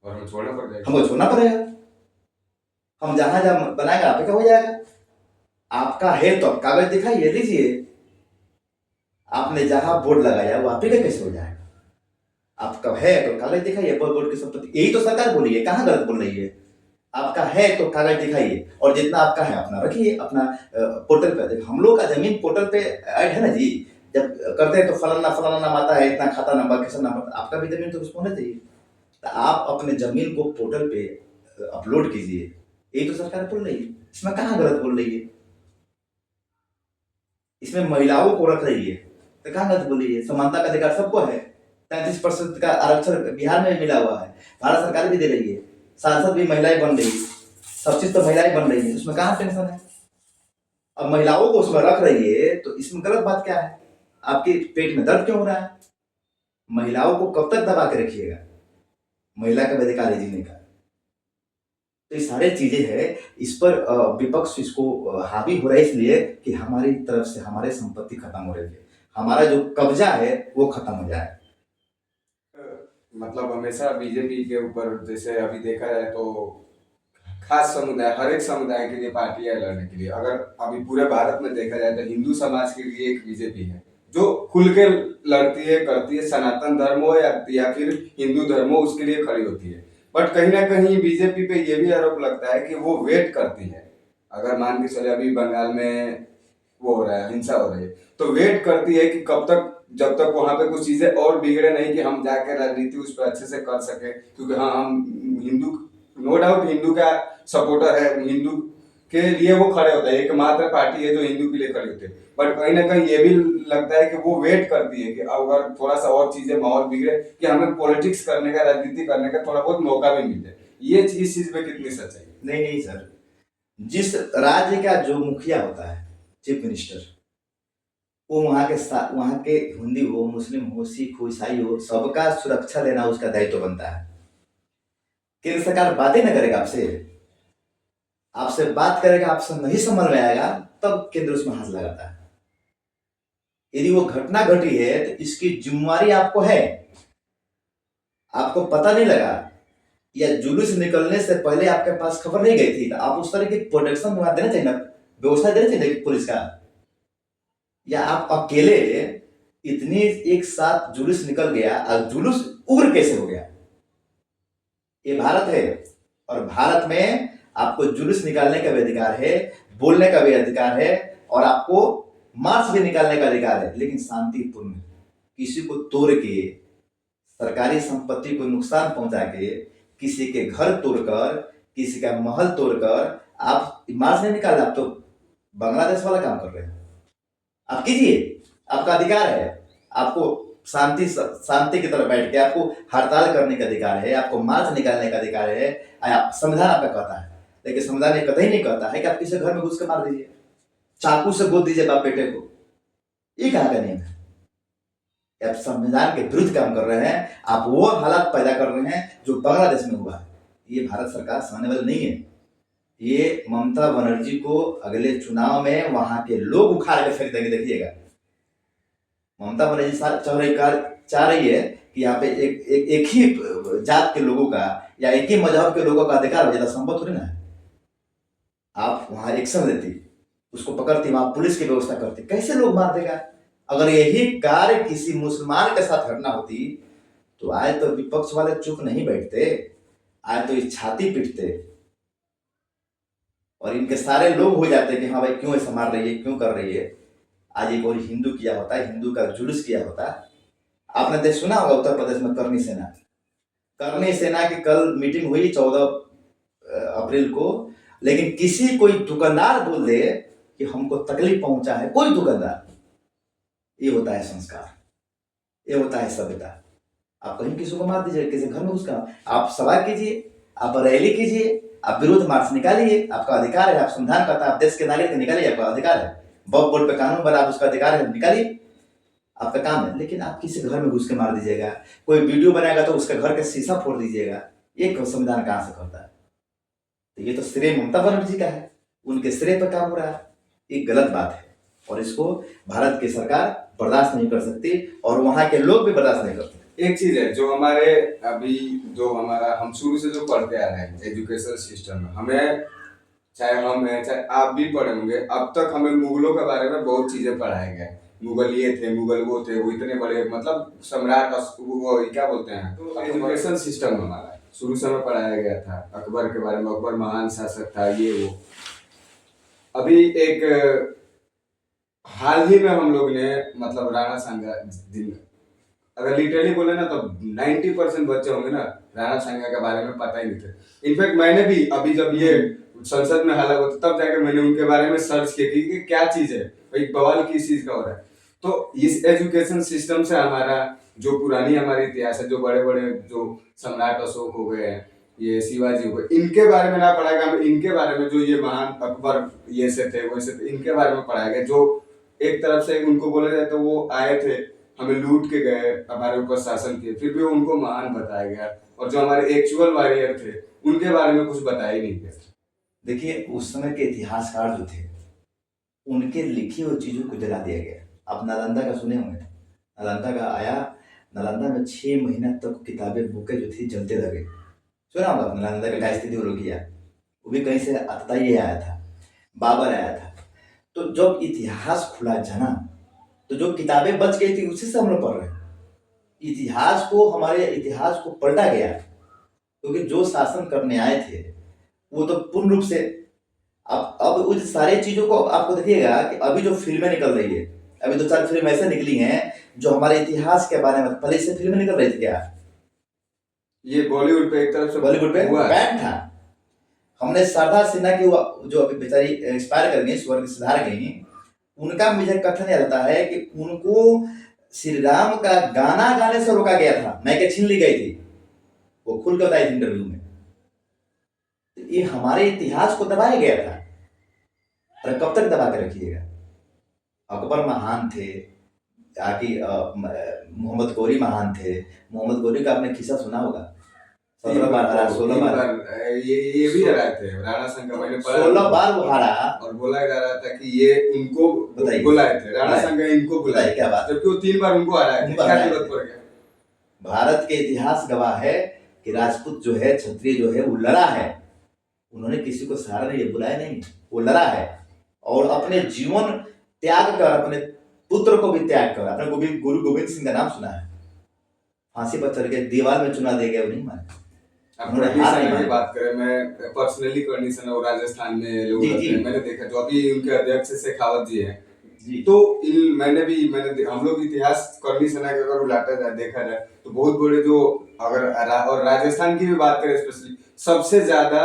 और हमें छोड़ना पड़ जाएगा। हमको छोड़ना पड़ेगा। हम जहां जहां बनाएंगे आप क्या हो जाएगा? आपका है तो आप कागज दिखाइए, लीजिए। आपने जहां बोर्ड लगाया वो आप ही का कैसे हो जाएगा? आपका है तो कागज दिखाइए, बोर्ड की संपत्ति। यही तो सरकार बोली है, कहां गलत बोल रही है? आपका है तो कागज दिखाइए, और जितना आपका है अपना रखिए, अपना पोर्टल पे। हम लोग का जमीन पोर्टल पे ऐड है ना जी, जब करते हैं तो फलाना फलाना नाम आता है, इतना खाता नंबर, किसान नंबर। आपका भी जमीन तो उसमें होना चाहिए। तो आप अपने जमीन को पोर्टल पे अपलोड कीजिए। यही तो सरकार बोल रही है, इसमें कहां गलत बोल रही है? इसमें महिलाओं को रख रही है तो कहां गलत बोल रही है? समानता का अधिकार सबको है। 33% का आरक्षण बिहार में मिला हुआ है, भारत सरकार भी दे रही है, सांसद भी महिलाएं बन रही है, सब चीज तो महिलाएं बन रही है, उसमें कहां टेंशन है? अब महिलाओं को उसमें रख रही है तो इसमें गलत बात क्या है? आपके पेट में दर्द क्यों हो रहा है? महिलाओं को कब तक दबा के रखिएगा? महिला का अधिकार है जीने का। तो ये सारे चीजें है, इस पर विपक्ष इसको हावी हो रहा है, इसलिए कि हमारी तरफ से हमारे संपत्ति खत्म हो रही है, हमारा जो कब्जा है वो खत्म हो जाए। मतलब हमेशा बीजेपी के ऊपर, जैसे अभी देखा जाए तो खास समुदाय, हर एक समुदाय के लिए पार्टी है लड़ने के लिए। अगर अभी पूरे भारत में देखा जाए तो हिंदू समाज के लिए एक बीजेपी है जो खुल के लड़ती है, करती है, सनातन धर्म हो या फिर हिंदू धर्म हो, उसके लिए खड़ी होती है। बट कहीं ना कहीं बीजेपी पे ये भी आरोप लगता है कि वो वेट करती है। अगर मान के चले अभी बंगाल में वो हो रहा है, हिंसा हो रही है, तो वेट करती है कि कब तक, जब तक वहां पे कुछ चीजें और बिगड़े नहीं कि हम जाके राजनीति उस पर अच्छे से कर सके। क्योंकि हाँ, हम हिंदू, नो डाउट हिंदू का सपोर्टर है, हिंदू के लिए वो खड़े होते हैं, एकमात्र पार्टी है जो हिंदू के लिए खड़ी होती है। बट कहीं ना कहीं ये भी लगता है कि वो वेट करती है कि अगर थोड़ा सा और चीजें माहौल बिगड़े कि हमें पॉलिटिक्स करने का, राजनीति करने का थोड़ा बहुत मौका भी मिले। ये इस चीज में कितनी सच्चाई है? नहीं नहीं सर, जिस राज्य का जो मुखिया होता है, चीफ मिनिस्टर, वो वहाँ के हिंदी हो, मुस्लिम हो, सिख हो, ईसाई हो, सबका सुरक्षा देना उसका दायित्व बनता है। केंद्र सरकार बातें न करेगा आपसे, आपसे बात करेगा, आपसे नहीं समझ में आएगा, तब केंद्र उसमें हाथ लगाता है। यदि वो घटना घटी है तो इसकी जिम्मेवारी आपको है, आपको पता नहीं लगा या जुलूस निकलने से पहले आपके पास खबर नहीं गई थी, तो आप उस तरह की प्रोटेक्शन वहां देना चाहिए ना, व्यवस्था देना चाहिए पुलिस का। या आप अकेले इतनी एक साथ जुलूस निकल गया और जुलूस उग्र कैसे हो गया? ये भारत है और भारत में आपको जुलूस निकालने का भी अधिकार है, बोलने का भी अधिकार है और आपको मार्च भी निकालने का अधिकार है, लेकिन शांतिपूर्ण। किसी को तोड़ के, सरकारी संपत्ति को नुकसान पहुंचा के, किसी के घर तोड़कर, किसी का महल तोड़कर आप मार्च नहीं निकाल, आप तो बांग्लादेश वाला काम कर रहे हैं। आप कीजिए, आपका अधिकार है, आपको शांति की तरफ बैठ के आपको हड़ताल करने का अधिकार है, आपको मार्च निकालने का अधिकार है, संविधान आपका कहता है। लेकिन संविधान ये कतई नहीं कहता है कि आप किसी घर में घुस के मार दीजिए, चाकू से गोद दीजिए बाप बेटे को। ये कहाँ का नियम है? आप संविधान के विरुद्ध काम कर रहे हैं, आप वो हालात पैदा कर रहे हैं जो बांग्लादेश में हुआ है। ये भारत सरकार सहने वाली नहीं है। ये ममता बनर्जी को अगले चुनाव में वहां के लोग उखाड़ के फेंक देंगे, देखिएगा। ममता बनर्जी चाह रही है कि यहाँ पे एक ही जात के लोगों का या एक ही मजहब के लोगों का अधिकार हो जाता, संभव थोड़ी ना है। आप वहां एक्शन लेती, उसको पकड़ती, वहां पुलिस की व्यवस्था करती, कैसे लोग मार देगा? अगर यही कार्य किसी मुसलमान के साथ घटना होती तो आज तो विपक्ष वाले चुप नहीं बैठते, आज तो ये छाती पीटते और इनके सारे लोग हो जाते कि हाँ भाई क्यों ऐसा मार रही है, क्यों कर रही है। आज एक और हिंदू किया होता, हिंदू का जुलूस किया होता। आपने देख सुना होगा उत्तर प्रदेश में करनी सेना की कल मीटिंग हुई 14 अप्रैल को, लेकिन किसी कोई दुकानदार बोल दे कि हमको तकलीफ पहुंचा है, कोई दुकानदार, ये होता है संस्कार, ये होता है सभ्यता। आप कहीं किसी को मार दीजिए, किसी घर में उसका, आप सभा कीजिए, आप रैली कीजिए, आप विरोध मार्च निकालिए, आपका अधिकार है। आप संविधान कहता है आप देश के नागरिक निकालिए, आपका अधिकार है। बम बोर्ड पे कानून बना, आप उसका अधिकार है, निकालिए, आपका काम है। लेकिन आप किसी घर में घुस के मार दीजिएगा, कोई वीडियो बनाएगा तो उसके घर का शीशा फोड़ दीजिएगा, ये संविधान कहाँ से करता है? तो ये तो श्रेय ममता बनर्जी का है, उनके श्रेय पर काम हो रहा है। ये गलत बात है और इसको भारत की सरकार बर्दाश्त नहीं कर सकती और वहां के लोग भी बर्दाश्त नहीं कर सकते। एक चीज है जो हमारे अभी जो हमारा हम शुरू से जो पढ़ते आ रहे हैं एजुकेशन सिस्टम में, हमें चाहे आप भी पढ़े होंगे, अब तक हमें मुगलों के बारे में बहुत चीजें पढ़ाए गए। मुगल ये थे, मुगल वो थे, वो इतने बड़े, मतलब सम्राट, वो क्या बोलते हैं। तो एजुकेशन सिस्टम हमारा शुरू से हमें पढ़ाया गया था अकबर के बारे में, अकबर महान शासक था, ये वो। अभी एक हाल ही में हम लोग ने, मतलब राणा सांगा दिन, अगर लिटरली बोले ना तो 90% बच्चे होंगे ना राणा सांगा के बारे में पता ही नहीं थे। इनफैक्ट मैंने भी अभी जब ये संसद में हालात होता तब जाकर मैंने उनके बारे में सर्च किया कि क्या चीज है, एक बवाल किस चीज का हो रहा है। तो इस एजुकेशन सिस्टम से हमारा जो पुरानी हमारी इतिहास है, जो बड़े बड़े जो सम्राट अशोक हो गए, ये शिवाजी हो गए, इनके बारे में ना पढ़ाया गया, इनके बारे में जो ये महान अकबर ये से थे वैसे थे, इनके बारे में पढ़ाया गया। जो एक तरफ से उनको बोला जाए तो वो आए थे, हमें लूट के गए, हमारे ऊपर शासन किए, फिर भी उनको महान बताया गया। और जो हमारे एक्चुअल वॉरियर थे उनके बारे में कुछ बताया ही नहीं गया। देखिए उस समय के इतिहासकार जो थे उनके लिखी हुई चीजों को जला दिया गया। आप नालंदा का सुने होंगे, नालंदा का आया, नालंदा में 6 महीना तक किताबें बुकें जो थी जलते लगे। सुना होगा नालंदा का स्थिति वो लोग किया, वो भी कहीं से अतताई आया था, बाबर आया था। तो जब इतिहास खुला जना, तो जो किताबें बच गई थी उसी से हम लोग पढ़ रहे हैं। हमारे इतिहास को पलटा गया, क्योंकि जो शासन करने आए थे वो तो पूर्ण रूप से अब उस सारी चीजों को आपको देखिएगा कि अभी जो फिल्में निकल रही है, अभी 2-4 फिल्म ऐसे निकली हैं जो हमारे इतिहास के बारे में, पहले से फिल्में निकल रही थी क्या? ये बॉलीवुड पे एक तरफ से बॉलीवुड पे हुआ है। बैन था। हमने शारदा सिन्हा की जो अभी बेचारी एक्सपायर कर गई, स्वर्ग सिधार गई, उनका मुझे कथन याद आता है कि उनको श्री राम का गाना गाने से रोका गया था, मैके छीन ली गई थी। वो खुल कर बताई थी इंटरव्यू में। ये हमारे इतिहास को दबाया गया था, और कब तक दबा के रखिएगा? अकबर महान थे, आकि मोहम्मद गौरी महान थे। मोहम्मद गौरी का आपने किस्सा सुना होगा, 17 बार हारा, 16 बार ये भी हराए थे राणा संघ, मैंने पढ़ा 16 बार वो हारा। और बोला जा रहा था कि ये इनको बताइए। बुलाए थे, राणा संघ इनको बुलाए, क्या बात, जबकि वो 3 बार उनको हराए थे, क्या जरूरत पड़ गया? भारत के इतिहास गवाह है कि राजपूत जो है, क्षत्रिय जो है, वो लड़ा है। उन्होंने किसी को सहारा नहीं, बुलाया नहीं, वो लड़ा है। और अपने जीवन त्याग कर, अपने पुत्र को भी त्याग कर, अपने गुरु गोविंद सिंह का नाम सुना है, फांसी पर चढ़ के दीवार में चुना दे गए, वो नहीं माने। कंडीशन की बात करें, मैं पर्सनली कंडीशन और राजस्थान में लोग रहते हैं, मैंने देखा जो अभी उनके अध्यक्ष शेखावत जी हैं, तो मैंने हम लोग इतिहास कंडीशन है, अगर उलाटा जाए, देखा जाए तो बहुत बड़े जो, अगर और राजस्थान की भी बात करें स्पेशली, सबसे ज्यादा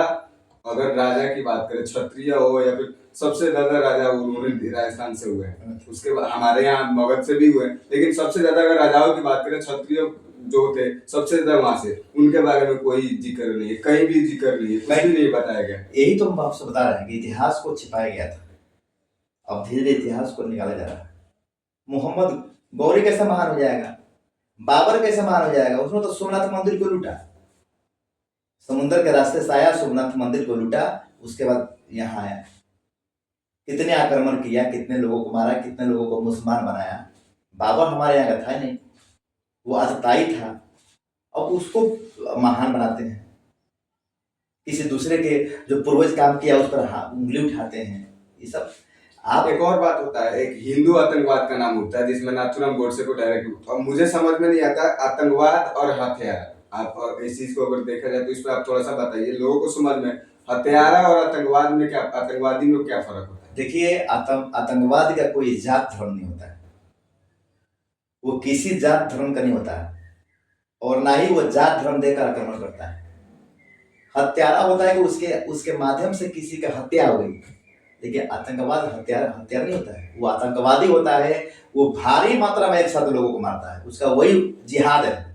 अगर राजा की बात करें, क्षत्रिय हो या फिर सबसे ज्यादा राजा उन्होंने राजस्थान से हुए हैं। उसके बाद हमारे यहाँ मगध से भी हुए, लेकिन सबसे ज्यादा अगर राजाओं की बात करें, क्षत्रिय जो थे सबसे ज्यादा वहां से, उनके बारे में कोई जिक्र नहीं है, कहीं भी जिक्र नहीं है, कुछ भी नहीं बताया गया। यही तो हम आपसे बता रहे हैं कि इतिहास को छिपाया गया था, अब धीरे धीरे इतिहास को निकाला जा रहा है। मोहम्मद गौरी कैसे महान हो जाएगा, बाबर कैसे महान हो जाएगा? उसने तो सोमनाथ मंदिर को लूटा, समुद्र के रास्ते से आया, सोमनाथ मंदिर को लूटा, उसके बाद यहाँ आया, कितने आक्रमण किया, कितने लोगों को मारा, कितने लोगों को मुसलमान बनाया। बाबर हमारे यहाँ का था नहीं, वो अतताई था, अब उसको महान बनाते हैं। किसी दूसरे के जो पूर्वज काम किया उस पर उंगली उठाते हैं, ये सब। आप एक और बात होता है, एक हिंदू आतंकवाद का नाम होता है, जिसमें नाथूराम गोडसे को डायरेक्ट, अब मुझे समझ में नहीं आता आतंकवाद और हथियार, आप इस चीज को अगर देखा जाए तो इस पर आप थोड़ा सा बताइए लोगों को समझ में, हथियारा और आतंकवाद में क्या, आतंकवादी में क्या फर्क होता है? देखिए, आतंकवाद का कोई जात धर्म नहीं होता है, वो किसी जात धर्म का नहीं होता है, और ना ही वो जात धर्म देकर आक्रमण करता है। हत्यारा होता है कि उसके माध्यम से किसी का हत्या हो गई, लेकिन आतंकवाद हत्यारा नहीं होता है। वो आतंकवादी होता है, वो भारी मात्रा में एक साथ लोगों को मारता है, उसका वही जिहाद है।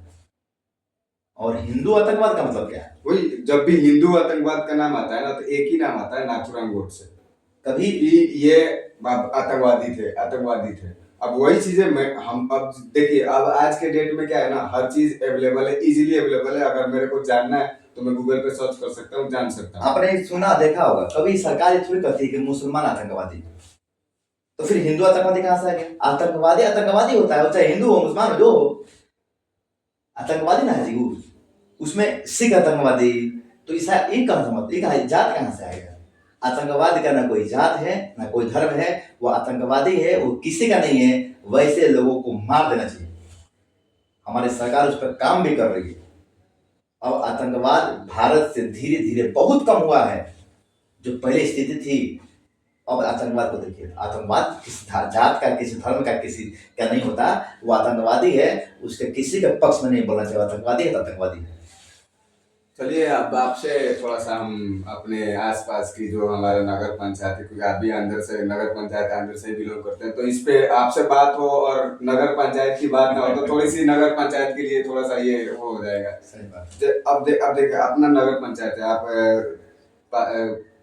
और हिंदू आतंकवाद का मतलब क्या है? वही, जब भी हिंदू आतंकवाद का नाम आता है ना, तो एक ही नाम आता है, नाथूराम गोडसे। कभी ये आतंकवादी थे। अब वही चीजें हम अब देखिए, अब आज के डेट में क्या है ना, हर चीज अवेलेबल है, इजीली अवेलेबल है। अगर मेरे को जानना है तो मैं गूगल पे सर्च कर सकता हूँ, जान सकता हूँ। आपने सुना देखा होगा, कभी सरकार ये थोड़ी कहती है कि मुसलमान आतंकवादी, तो फिर हिंदू आतंकवादी कहां से आ गया? आतंकवादी होता है, चाहे हिंदू हो, मुसलमान हो, जो हो, आतंकवादी ना है जी। उसमें सिख आतंकवादी, तो ईसाई जात कहां से आएगा? आतंकवाद का ना कोई जात है, ना कोई धर्म है, वो आतंकवादी है, वो किसी का नहीं है। वैसे लोगों को मार देना चाहिए, हमारी सरकार उस पर काम भी कर रही है। अब आतंकवाद भारत से धीरे धीरे बहुत कम हुआ है, जो पहले स्थिति थी। अब आतंकवाद को देखिए, आतंकवाद किसी जात का, किसी धर्म का, किसी का नहीं होता। वो आतंकवादी है, उसके किसी के पक्ष में नहीं बोलना चाहिए, आतंकवादी है तो आतंकवादी है। चलिए, अब आपसे थोड़ा सा हम अपने आसपास की जो हमारा नगर पंचायत है, क्योंकि आप भी अंदर से नगर पंचायत अंदर से बिलोंग करते हैं, तो इस पे आपसे बात हो और नगर पंचायत की बात ना हो तो थोड़ी सी नगर पंचायत के लिए थोड़ा सा ये हो जाएगा। सही बात। अब देखिए, अपना नगर पंचायत है, आप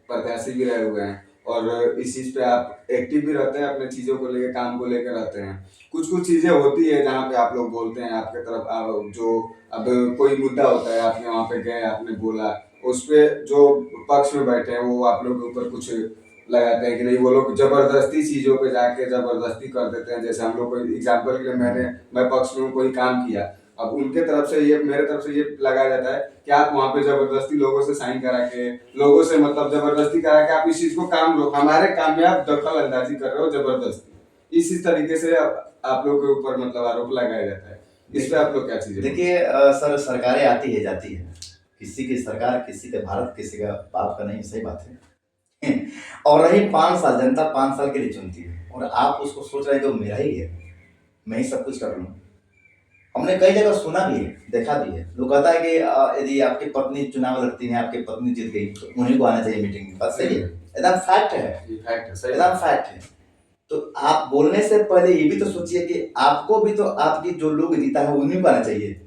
प्रत्याशी भी रहे हुए हैं और इस चीज पे आप एक्टिव भी रहते हैं, अपने चीजों को लेकर, काम को लेकर रहते हैं। कुछ चीजें होती है जहाँ पे आप लोग बोलते हैं, आपके तरफ जो अब कोई मुद्दा होता है, आपने वहाँ पे गए, आपने बोला, उस पे जो पक्ष में बैठे हैं वो आप लोग के ऊपर कुछ लगाते हैं कि नहीं, वो लोग जबरदस्ती चीजों पे जाके जबरदस्ती कर देते हैं। जैसे हम लोग कोई एग्जाम्पल के लिए, मैं पक्ष में कोई काम किया अब उनके तरफ से ये, मेरे तरफ से ये लगाया जाता है कि आप वहाँ पे जबरदस्ती लोगों से साइन करा के, लोगों से मतलब जबरदस्ती करा के आप इस चीज को काम लो, हमारे काम में आप दखल अंदाजी कर रहे हो जबरदस्ती। इसी तरीके से आप लोगों के ऊपर मतलब आरोप लगाया जाता है। इस पे आप लोग क्या चीजें? देखिए सर, सरकारें आती है जाती है, किसी की सरकार, किसी का भारत, किसी का बाप का नहीं, सही बात है। और रही 5 साल, जनता 5 साल के लिए चुनती है और आप उसको सोच रहे हैं कि वो मेरा ही है, मैं ही सब कुछ कर लूँ। हमने कई जगह सुना भी है, देखा भी है, लोग कहता है कि यदि आपकी पत्नी चुनाव लड़ती है, आपकी पत्नी जीत गई तो उन्हीं को आना चाहिए मीटिंग में। बात सही है, एकदम फैक्ट है, ये फैक्ट है, सही एकदम फैक्ट है। तो आप बोलने से पहले ये भी तो सोचिए कि आपको भी तो आपकी जो लोग जीता है उन्हीं को आना चाहिए।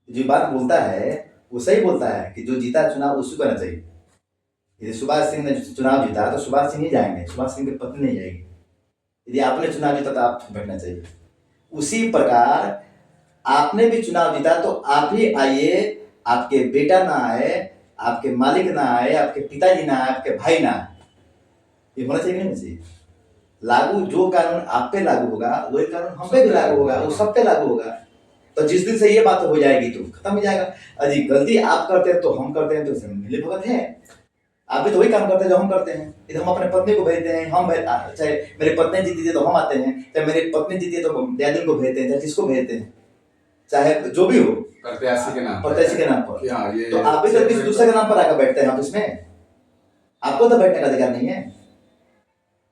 जो बात बोलता है वो सही बोलता है कि जो जीता चुनाव उसी को आना चाहिए। यदि सुभाष सिंह ने चुनाव जीता तो सुभाष सिंह ही जाएंगे, सुभाष सिंह की पत्नी नहीं जाएगी। यदि आपने चुनाव जीता तो आप बैठना चाहिए। उसी प्रकार आपने भी चुनाव जीता तो आप ही आइए, आपके बेटा ना आए, आपके मालिक ना आए, आपके पिताजी ना आए, आपके भाई ना आए। ये होना चाहिए नहीं चाहिए? लागू जो कानून आप पे लागू होगा वही कानून हम पे भी लागू होगा, वो सब पे लागू होगा। तो जिस दिन से ये बात हो जाएगी तो खत्म हो जाएगा। यदि गलती आप करते हैं तो हम करते हैं तो इसमें मिली भगत है। आप भी तो वही काम करते हैं जो हम करते हैं। यदि हम अपने पत्नी को भेजते हैं, हम चाहे मेरी पत्नी जीती है तो हम आते हैं, चाहे मेरी पत्नी जीती है तो डैडी को भेजते हैं, चाहे किसको भेजते हैं, चाहे जो भी हो, प्रत्याशी के नाम प्रत्याशी के नाम पर। हाँ, ये तो आप भी तो किसी दूसरे के नाम पर आकर बैठते हैं ऑफिस में, आपको तो बैठने का अधिकार नहीं है।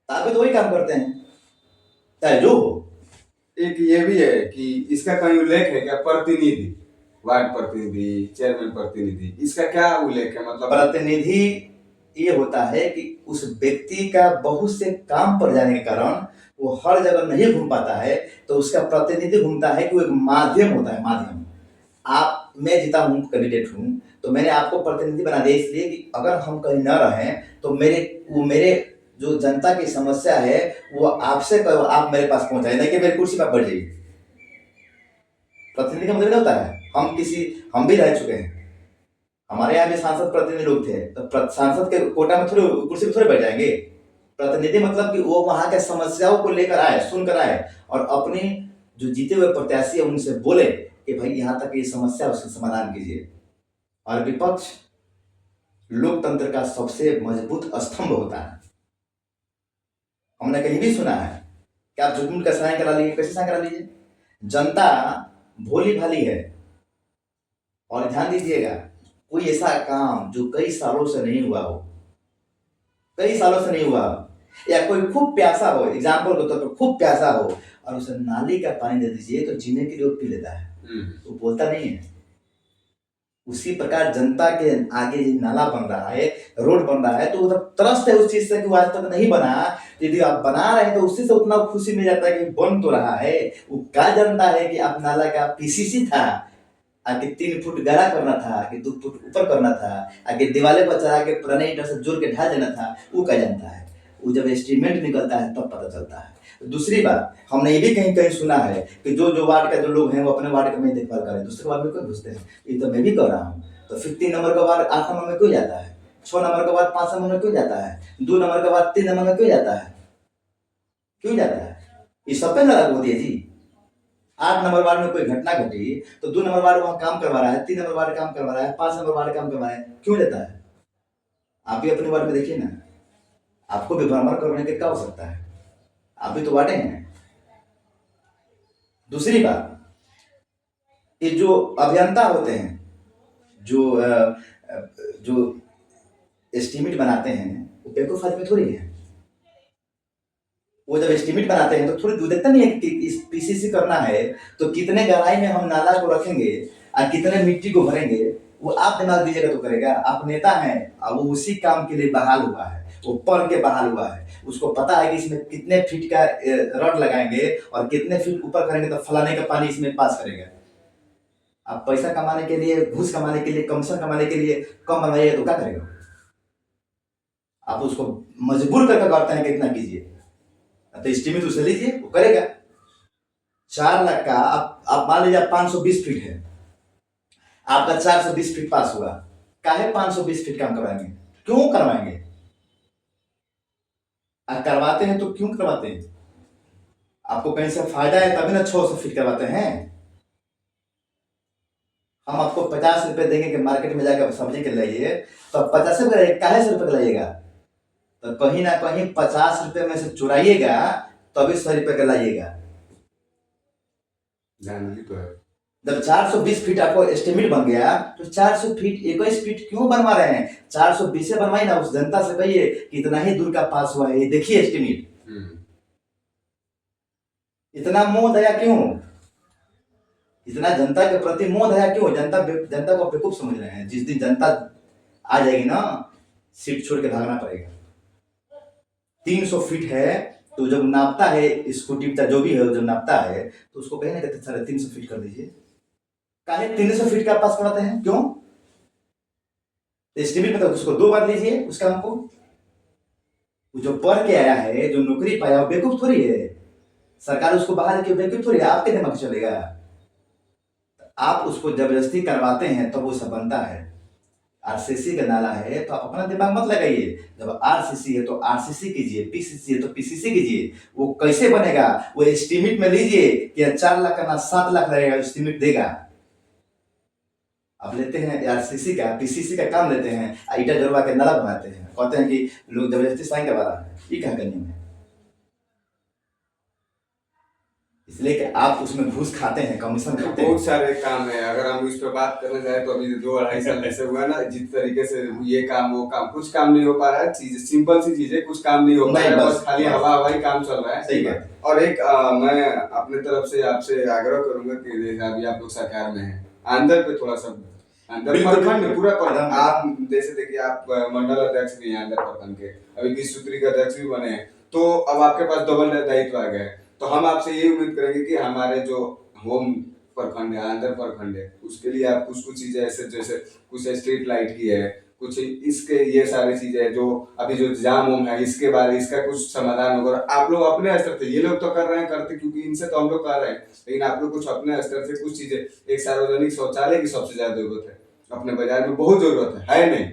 आप भी तो वही काम करते हैं चाहे जो हो। एक ये भी है कि इसका कहीं उल्लेख है क्या, प्रतिनिधि, वार्ड प्रतिनिधि, चेयरमैन प्रतिनिधि, इसका क्या उल्लेख है? मतलब प्रतिनिधि ये होता है कि उस व्यक्ति का बहुत से काम पड़ जाने के कारण वो हर जगह नहीं घूम पाता है, तो उसका प्रतिनिधि घूमता है कि वो एक माध्यम होता है, माध्यम। आप, मैं जीता हूँ, कैंडिडेट हूँ, तो मैंने आपको प्रतिनिधि बना दिया इसलिए कि अगर हम कहीं न रहें तो मेरे जो जनता की समस्या है वो आपसे आप मेरे पास पहुंचाए, नहीं कि मेरी कुर्सी पर बैठ जाइए। प्रतिनिधि का मतलब होता है हम भी रह चुके हैं, हमारे यहाँ भी सांसद प्रतिनिधि लोग थे, तो सांसद के कोटा में थोड़ी कुर्सी पे थोड़े बैठ जाएंगे। प्रतिनिधि मतलब कि वो वहां के समस्याओं को लेकर आए, सुनकर आए और अपनी जो जीते हुए प्रत्याशी है उनसे बोले कि भाई यहाँ तक ये समस्या है, उसका समाधान कीजिए। और विपक्ष लोकतंत्र का सबसे मजबूत स्तंभ होता है। हमने कहीं भी सुना है कि आप झुकमुट का साइन करा लीजिए, कैसे साइन करा लीजिए? जनता भोली भाली है। और ध्यान दीजिएगा, कोई ऐसा काम जो कई सालों से नहीं हुआ हो, कई सालों से नहीं हुआ हो, या कोई खूब प्यासा हो, एग्जाम्पल के तौर पर खूब प्यासा हो और उसे नाली का पानी दे दीजिए तो जीने के लिए वो पी लेता है, वो बोलता नहीं है। उसी प्रकार जनता के आगे नाला बन रहा है, रोड बन रहा है, तो वो त्रस्त है उस चीज से कि वो आज तक नहीं बना। यदि आप बना रहे हैं तो उसी से उतना खुशी मिल जाता है कि बन तो रहा है। वो क्या जानता है कि आप नाला का पीसीसी था, आगे 3 फुट गहरा करना था, कि 2 फुट ऊपर करना था, आगे दीवाले पर चढ़ा के पुराने ईंटों से जोड़ के ढा देना था, वो क्या जानता है? वो जब एस्टीमेट निकलता है तब पता चलता है। दूसरी बात, हमने ये भी कहीं कहीं सुना है कि जो वार्ड का जो लोग हैं वो अपने वार्ड का में देखभाल करें, दूसरे वार्ड में क्यों घुसते हैं? ये तो मैं भी कर रहा हूँ। तो फिर 3 नंबर का वार्ड 8 नंबर में क्यों जाता है? 6 नंबर का वार्ड 5 नंबर में क्यों जाता है? 2 नंबर का वार्ड 3 नंबर में क्यों जाता है? क्यों जाता है? ये सब पे नाराज होती है जी। 8 नंबर वार्ड में कोई घटना घटी तो 2 नंबर वार्ड वहां काम करवा रहा है, 3 नंबर वार्ड काम करवा रहा है, 5 नंबर वार्ड काम करवा रहा है, क्यों जाता है? आप भी अपने वार्ड में देखिए ना, आपको भी भ्रमण करने के क्या हो सकता है? आप भी तो वार्डे हैं। दूसरी बात, ये जो अभियंता होते हैं, जो एस्टीमेट बनाते हैं, वो बेवकूफ आदमी थोड़ी है। वो जब एस्टीमेट बनाते हैं तो थोड़ी दूर देखते नहीं है कि इस पीसीसी करना है तो कितने गहराई में हम नाला को रखेंगे और कितने मिट्टी को भरेंगे, वो आप दिमाग दीजिएगा तो करेगा। आप नेता हैं और वो उसी काम के लिए बहाल हुआ है, वो पढ़ के बहाल हुआ है, उसको पता है कि इसमें कितने फीट का रड लगाएंगे और कितने फीट ऊपर करेंगे तो फलाने का पानी इसमें पास करेगा। आप पैसा कमाने के लिए, घूस कमाने के लिए, कमीशन कमाने के लिए कम बनवाइएगा तो क्या करेगा? आप उसको मजबूर करके करते हैं कि इतना कीजिए, तो एस्टीमेट उसे लीजिए, वो करेगा। 4 लाख का आप मान लीजिए 520 फीट है, आपका 420 फीट पास हुआ, काहे 520 फीट काम करवाएंगे? क्यों करवाएंगे? करवाते हैं तो क्यों करवाते हैं? आपको कहीं से फायदा है तभी ना 600 फीट करवाते हैं। हम आपको 50 रुपए देंगे कि मार्केट में जाकर सब्जी के लाइए, तो आप 50 रुपये काहे से रुपये का लाइएगा? तो कहीं ना कहीं 50 रुपये में से चुराइएगा तभी 100 रुपये का लाइएगा। जानवी तो है। जब 420 फीट आपको एस्टिमेट बन गया तो 400 फीट 21 फीट क्यों बनवा रहे हैं? 420 से बनवाई ना, उस जनता से कहिए कि इतना ही दूर का पास हुआ है, ये देखिए एस्टिमेट। इतना मोह दया क्यों? इतना जनता के प्रति मोह दया क्यों? जनता को बेवकूफ समझ रहे हैं। जिस दिन जनता आ जाएगी ना, सीट छोड़ के भागना पड़ेगा। 300 फीट है तो जब नापता है स्कूटी जो भी है, जब नापता है तो उसको कहीं ना कहते 350 फीट कर दीजिए। काहे 300 फीट का पास कराते हैं? क्यों? एस्टिमेट में तो उसको 2 बार लीजिए उस काम को। जो पढ़ के आया है, जो नौकरी पाया, वो बेवकूफ थोड़ी है। सरकार उसको बाहर के बेवकूफ थोड़ी है, आपके दिमाग चलेगा। आप उसको जबरदस्ती करवाते हैं तो वो सब बनता है। आरसीसी का नाला है तो आप अपना दिमाग मत लगाइए। जब आरसीसी है तो आरसीसी कीजिए, पीसीसी है तो पीसीसी कीजिए। वो कैसे बनेगा? वो एस्टिमेट में लीजिए कि 4 लाख का ना 7 लाख लगेगा, एस्टिमेट देगा। आप लेते हैं आरसीसी का, पीसीसी का काम लेते हैं, ईटा जोड़वा के नाला बनाते हैं, कहते हैं कि लोग जबरदस्ती साइन करवा रहा है। ये क्या करनी है? इसलिए कि आप उसमें घूस खाते हैं, कमीशन खाते हैं। बहुत सारे काम है, अगर हम इस पे बात करने जाए तो अभी 2-2.5 साल ऐसे हुआ ना, जिस तरीके से ये काम वो काम, कुछ काम नहीं हो पा रहा है। चीज सिंपल सी चीज है, कुछ काम नहीं हो पा रहा है, बस खाली हवा हवाई काम चल रहा है। सही बात। और एक मैं अपने तरफ से आपसे आग्रह करूंगा कि जैसे अभी आप लोग सरकार में हैं, अंदर पे थोड़ा सा अंदर प्रखंड में पूरा प्रखंड, आप जैसे देखिए आप मंडल अध्यक्ष भी हैं अंदर प्रखंड के, अभी 20 सूत्री के अध्यक्ष भी बने हैं, तो अब आपके पास डबल दायित्व आ गया है। तो हम आपसे ये उम्मीद करेंगे कि हमारे जो होम प्रखंड है, अंदर प्रखंड है, उसके लिए आप कुछ कुछ चीजें ऐसे जैसे कुछ स्ट्रीट लाइट की है, कुछ इसके ये सारी चीजें जो अभी जो जाम होम है, इसके बारे इसका कुछ समाधान होगा। आप लोग अपने स्तर से, ये लोग तो कर रहे हैं करते क्योंकि इनसे तो हम लोग कर रहे हैं, लेकिन आप लोग कुछ अपने स्तर से कुछ चीजें, एक सार्वजनिक शौचालय की सबसे ज्यादा जरूरत है अपने बाजार में, बहुत जरूरत है नहीं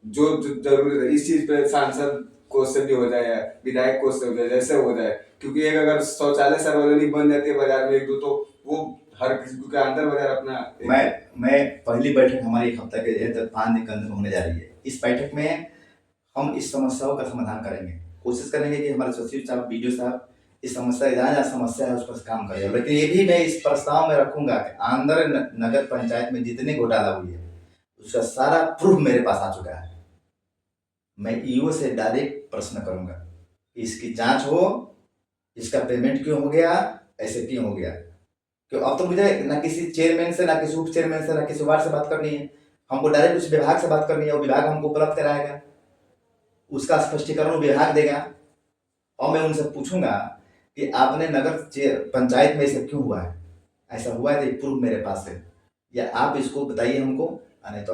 जो जरूरत है। इस चीज पे सांसद कोष से भी हो जाए या विधायक कोष से हो जाए, जैसे हो जाए, क्योंकि एक अगर शौचालय सार्वजनिक बन जाती है बाजार में 1-2, तो वो हर किसी के अंदर बाजार अपना मैं पहली बैठक हमारी 1 हफ्ता के 5 दिन के अंदर होने जा रही है। इस बैठक में हम इस समस्याओं का समाधान करेंगे, कोशिश करेंगे कि हमारे सचिव साहब, बीडीओ साहब इस समस्या जहाँ जहाँ समस्या है उस पर काम करें। लेकिन ये भी मैं इस प्रस्ताव में रखूंगा कि आंध्र नगर पंचायत में जितने घोटाला हुई है उसका सारा प्रूफ मेरे पास आ चुका है। मैं ईओ से डायरेक्ट प्रश्न करूंगा, इसकी जांच हो, इसका पेमेंट क्यों हो गया, ऐसे क्यों हो गया। क्यों अब तो मुझे ना किसी चेयरमैन से, ना किसी उप चेयरमैन से, ना किसी वार्ड से बात करनी है, हमको डायरेक्ट उस विभाग से बात करनी है। वो विभाग हमको उपलब्ध कराएगा, उसका स्पष्टीकरण विभाग देगा और मैं उनसे पूछूंगा कि आपने नगर पंचायत में ऐसा क्यों हुआ है, ऐसा हुआ है तो प्रूफ मेरे पास है, या आप इसको बताइए हमको, नहीं तो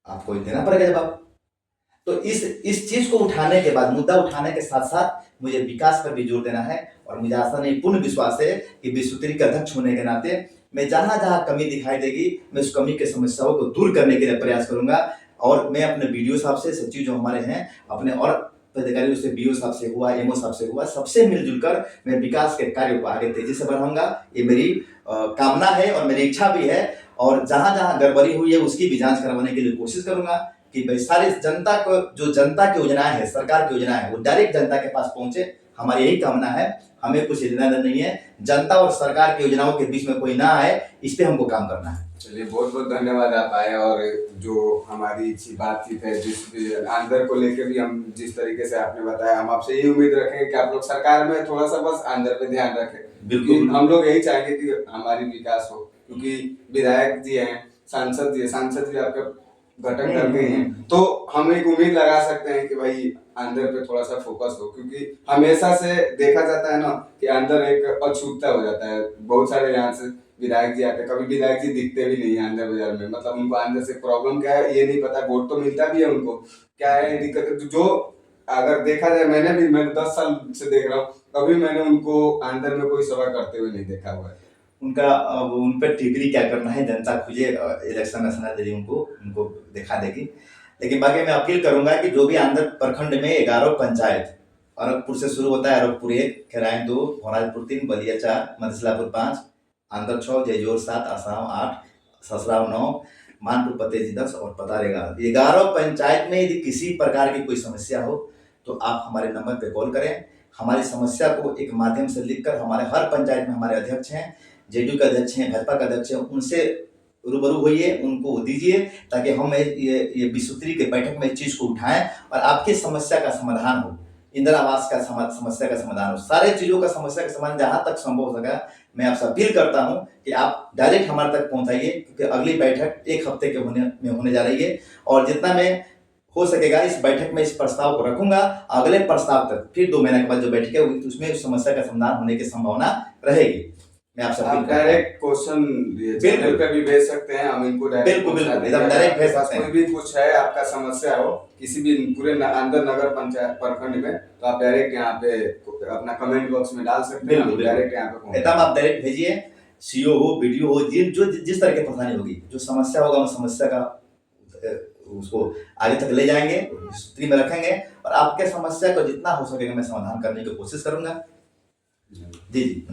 आपको देना पड़ेगा जवाब। तो इस चीज को उठाने के बाद, मुद्दा उठाने के साथ साथ मुझे विकास पर भी जोर देना है। और मुझे आशा नहीं, पूर्ण विश्वास है कि विश्वसूत्री के अध्यक्ष होने के नाते मैं जहां जहां कमी दिखाई देगी, मैं उस कमी के समस्याओं को दूर करने के लिए प्रयास करूंगा। और मैं अपने बीडीओ साहब से, सचिव जो हमारे हैं, अपने और पदाधिकारियों से, बीओ साहब से हुआ, एमओ साहब से हुआ, सबसे मिलजुल कर मैं विकास के कार्यों को आगे तेजी से बढ़ाऊंगा। ये मेरी कामना है और मेरी इच्छा भी है। और जहां जहां गड़बड़ी हुई है उसकी भी जांच करवाने के लिए कोशिश करूंगा कि भाई सारी जनता को, जो जनता की योजनाएं है, सरकार की योजनाएं है, वो डायरेक्ट जनता के पास पहुंचे। हमारी यही कामना है, हमें कुछ लेना देना नहीं है, जनता और सरकार की योजनाओं के बीच में कोई ना आए, इस पे हमको काम करना है। चलिए, बहुत बहुत धन्यवाद आप आए। और जो हमारी बातचीत है, जिस आंध्र को लेकर भी हम जिस तरीके से आपने बताया, हम आपसे यही उम्मीद रखेंगे कि आप लोग सरकार में थोड़ा सा बस आंध्र पे ध्यान रखें। बिल्कुल, हम लोग यही चाहेंगे कि हमारी विकास हो, क्योंकि विधायक जी हैं, सांसद जी आपके घटक दल के हैं, तो हम एक उम्मीद लगा सकते हैं कि भाई अंदर पे थोड़ा सा फोकस हो, क्योंकि हमेशा से देखा जाता है ना कि अंदर एक अछूतता हो जाता है। बहुत सारे यहाँ से विधायक जी आते हैं, कभी विधायक जी दिखते भी नहीं है अंदर बाजार में, मतलब उनको अंदर से प्रॉब्लम क्या है ये नहीं पता। वोट तो मिलता भी है उनको, क्या है दिक्कत, जो अगर देखा जाए, मैं 10 साल से देख रहा हूँ, कभी मैंने उनको अंदर में कोई सेवा करते हुए नहीं देखा हुआ है। उनका अब उन पर टिप्पणी क्या करना है, जनता खुजे इलेक्शन में सुना देगी, उनको दिखा देगी। लेकिन बाकी मैं अपील करूंगा कि जो भी आंध्र प्रखंड में 11 पंचायत अरगपुर से शुरू होता है, अरगपुर 1, खैराइन 2, भोराजपुर 3, बलिया 4, मधेसिलापुर 5, आंदर 6, जयजोर 7, आसाराम 8, ससराव 9, मानपुर पतेजी 10 और पतार 11। 11 पंचायत में यदि किसी प्रकार की कोई समस्या हो तो आप हमारे नंबर पे कॉल करें। हमारी समस्या को एक माध्यम से लिखकर हमारे हर पंचायत में हमारे अध्यक्ष हैं, जेडीयू के अध्यक्ष हैं, भाजपा के अध्यक्ष हैं, उनसे रूबरू होइए, उनको दीजिए, ताकि हम ये विस्तृत के बैठक में इस चीज को उठाएं और आपकी समस्या का समाधान हो, इंदिरा आवास का समस्या का समाधान हो, सारे चीजों का समस्या का समाधान जहां तक संभव हो सका। मैं आपसे अपील करता हूं कि आप डायरेक्ट हमारे तक पहुंचाइए, क्योंकि अगली बैठक 1 हफ्ते के होने जा रही है और जितना मैं हो सकेगा इस बैठक में इस प्रस्ताव को रखूंगा। अगले प्रस्ताव तक फिर 2 महीने के बाद जो बैठक है उसमें उस समस्या का समाधान होने की संभावना रहेगी। मैं आपसे आप डायरेक्ट क्वेश्चन चैनल पे भी भेज सकते हैं, हम इनको डायरेक्ट एकदम डायरेक्ट भेज सकते हैं। कोई भी कुछ है आपका समस्या हो किसी भी पूरे अंदर नगर पंचायत प्रखंड में, तो आप डायरेक्ट यहाँ पे अपना कमेंट बॉक्स में डाल सकते हैं, डायरेक्ट यहाँ पे एकदम आप डायरेक्ट भेजिए। सीओ हो, बीडीओ हो, जो जिस तरह की परेशानी होगी, जो समस्या होगा उस समस्या का उसको आगे तक ले जाएंगे, स्थिति में रखेंगे और आपके समस्या को जितना हो सकेगा मैं समाधान करने की कोशिश करूंगा। जी जी।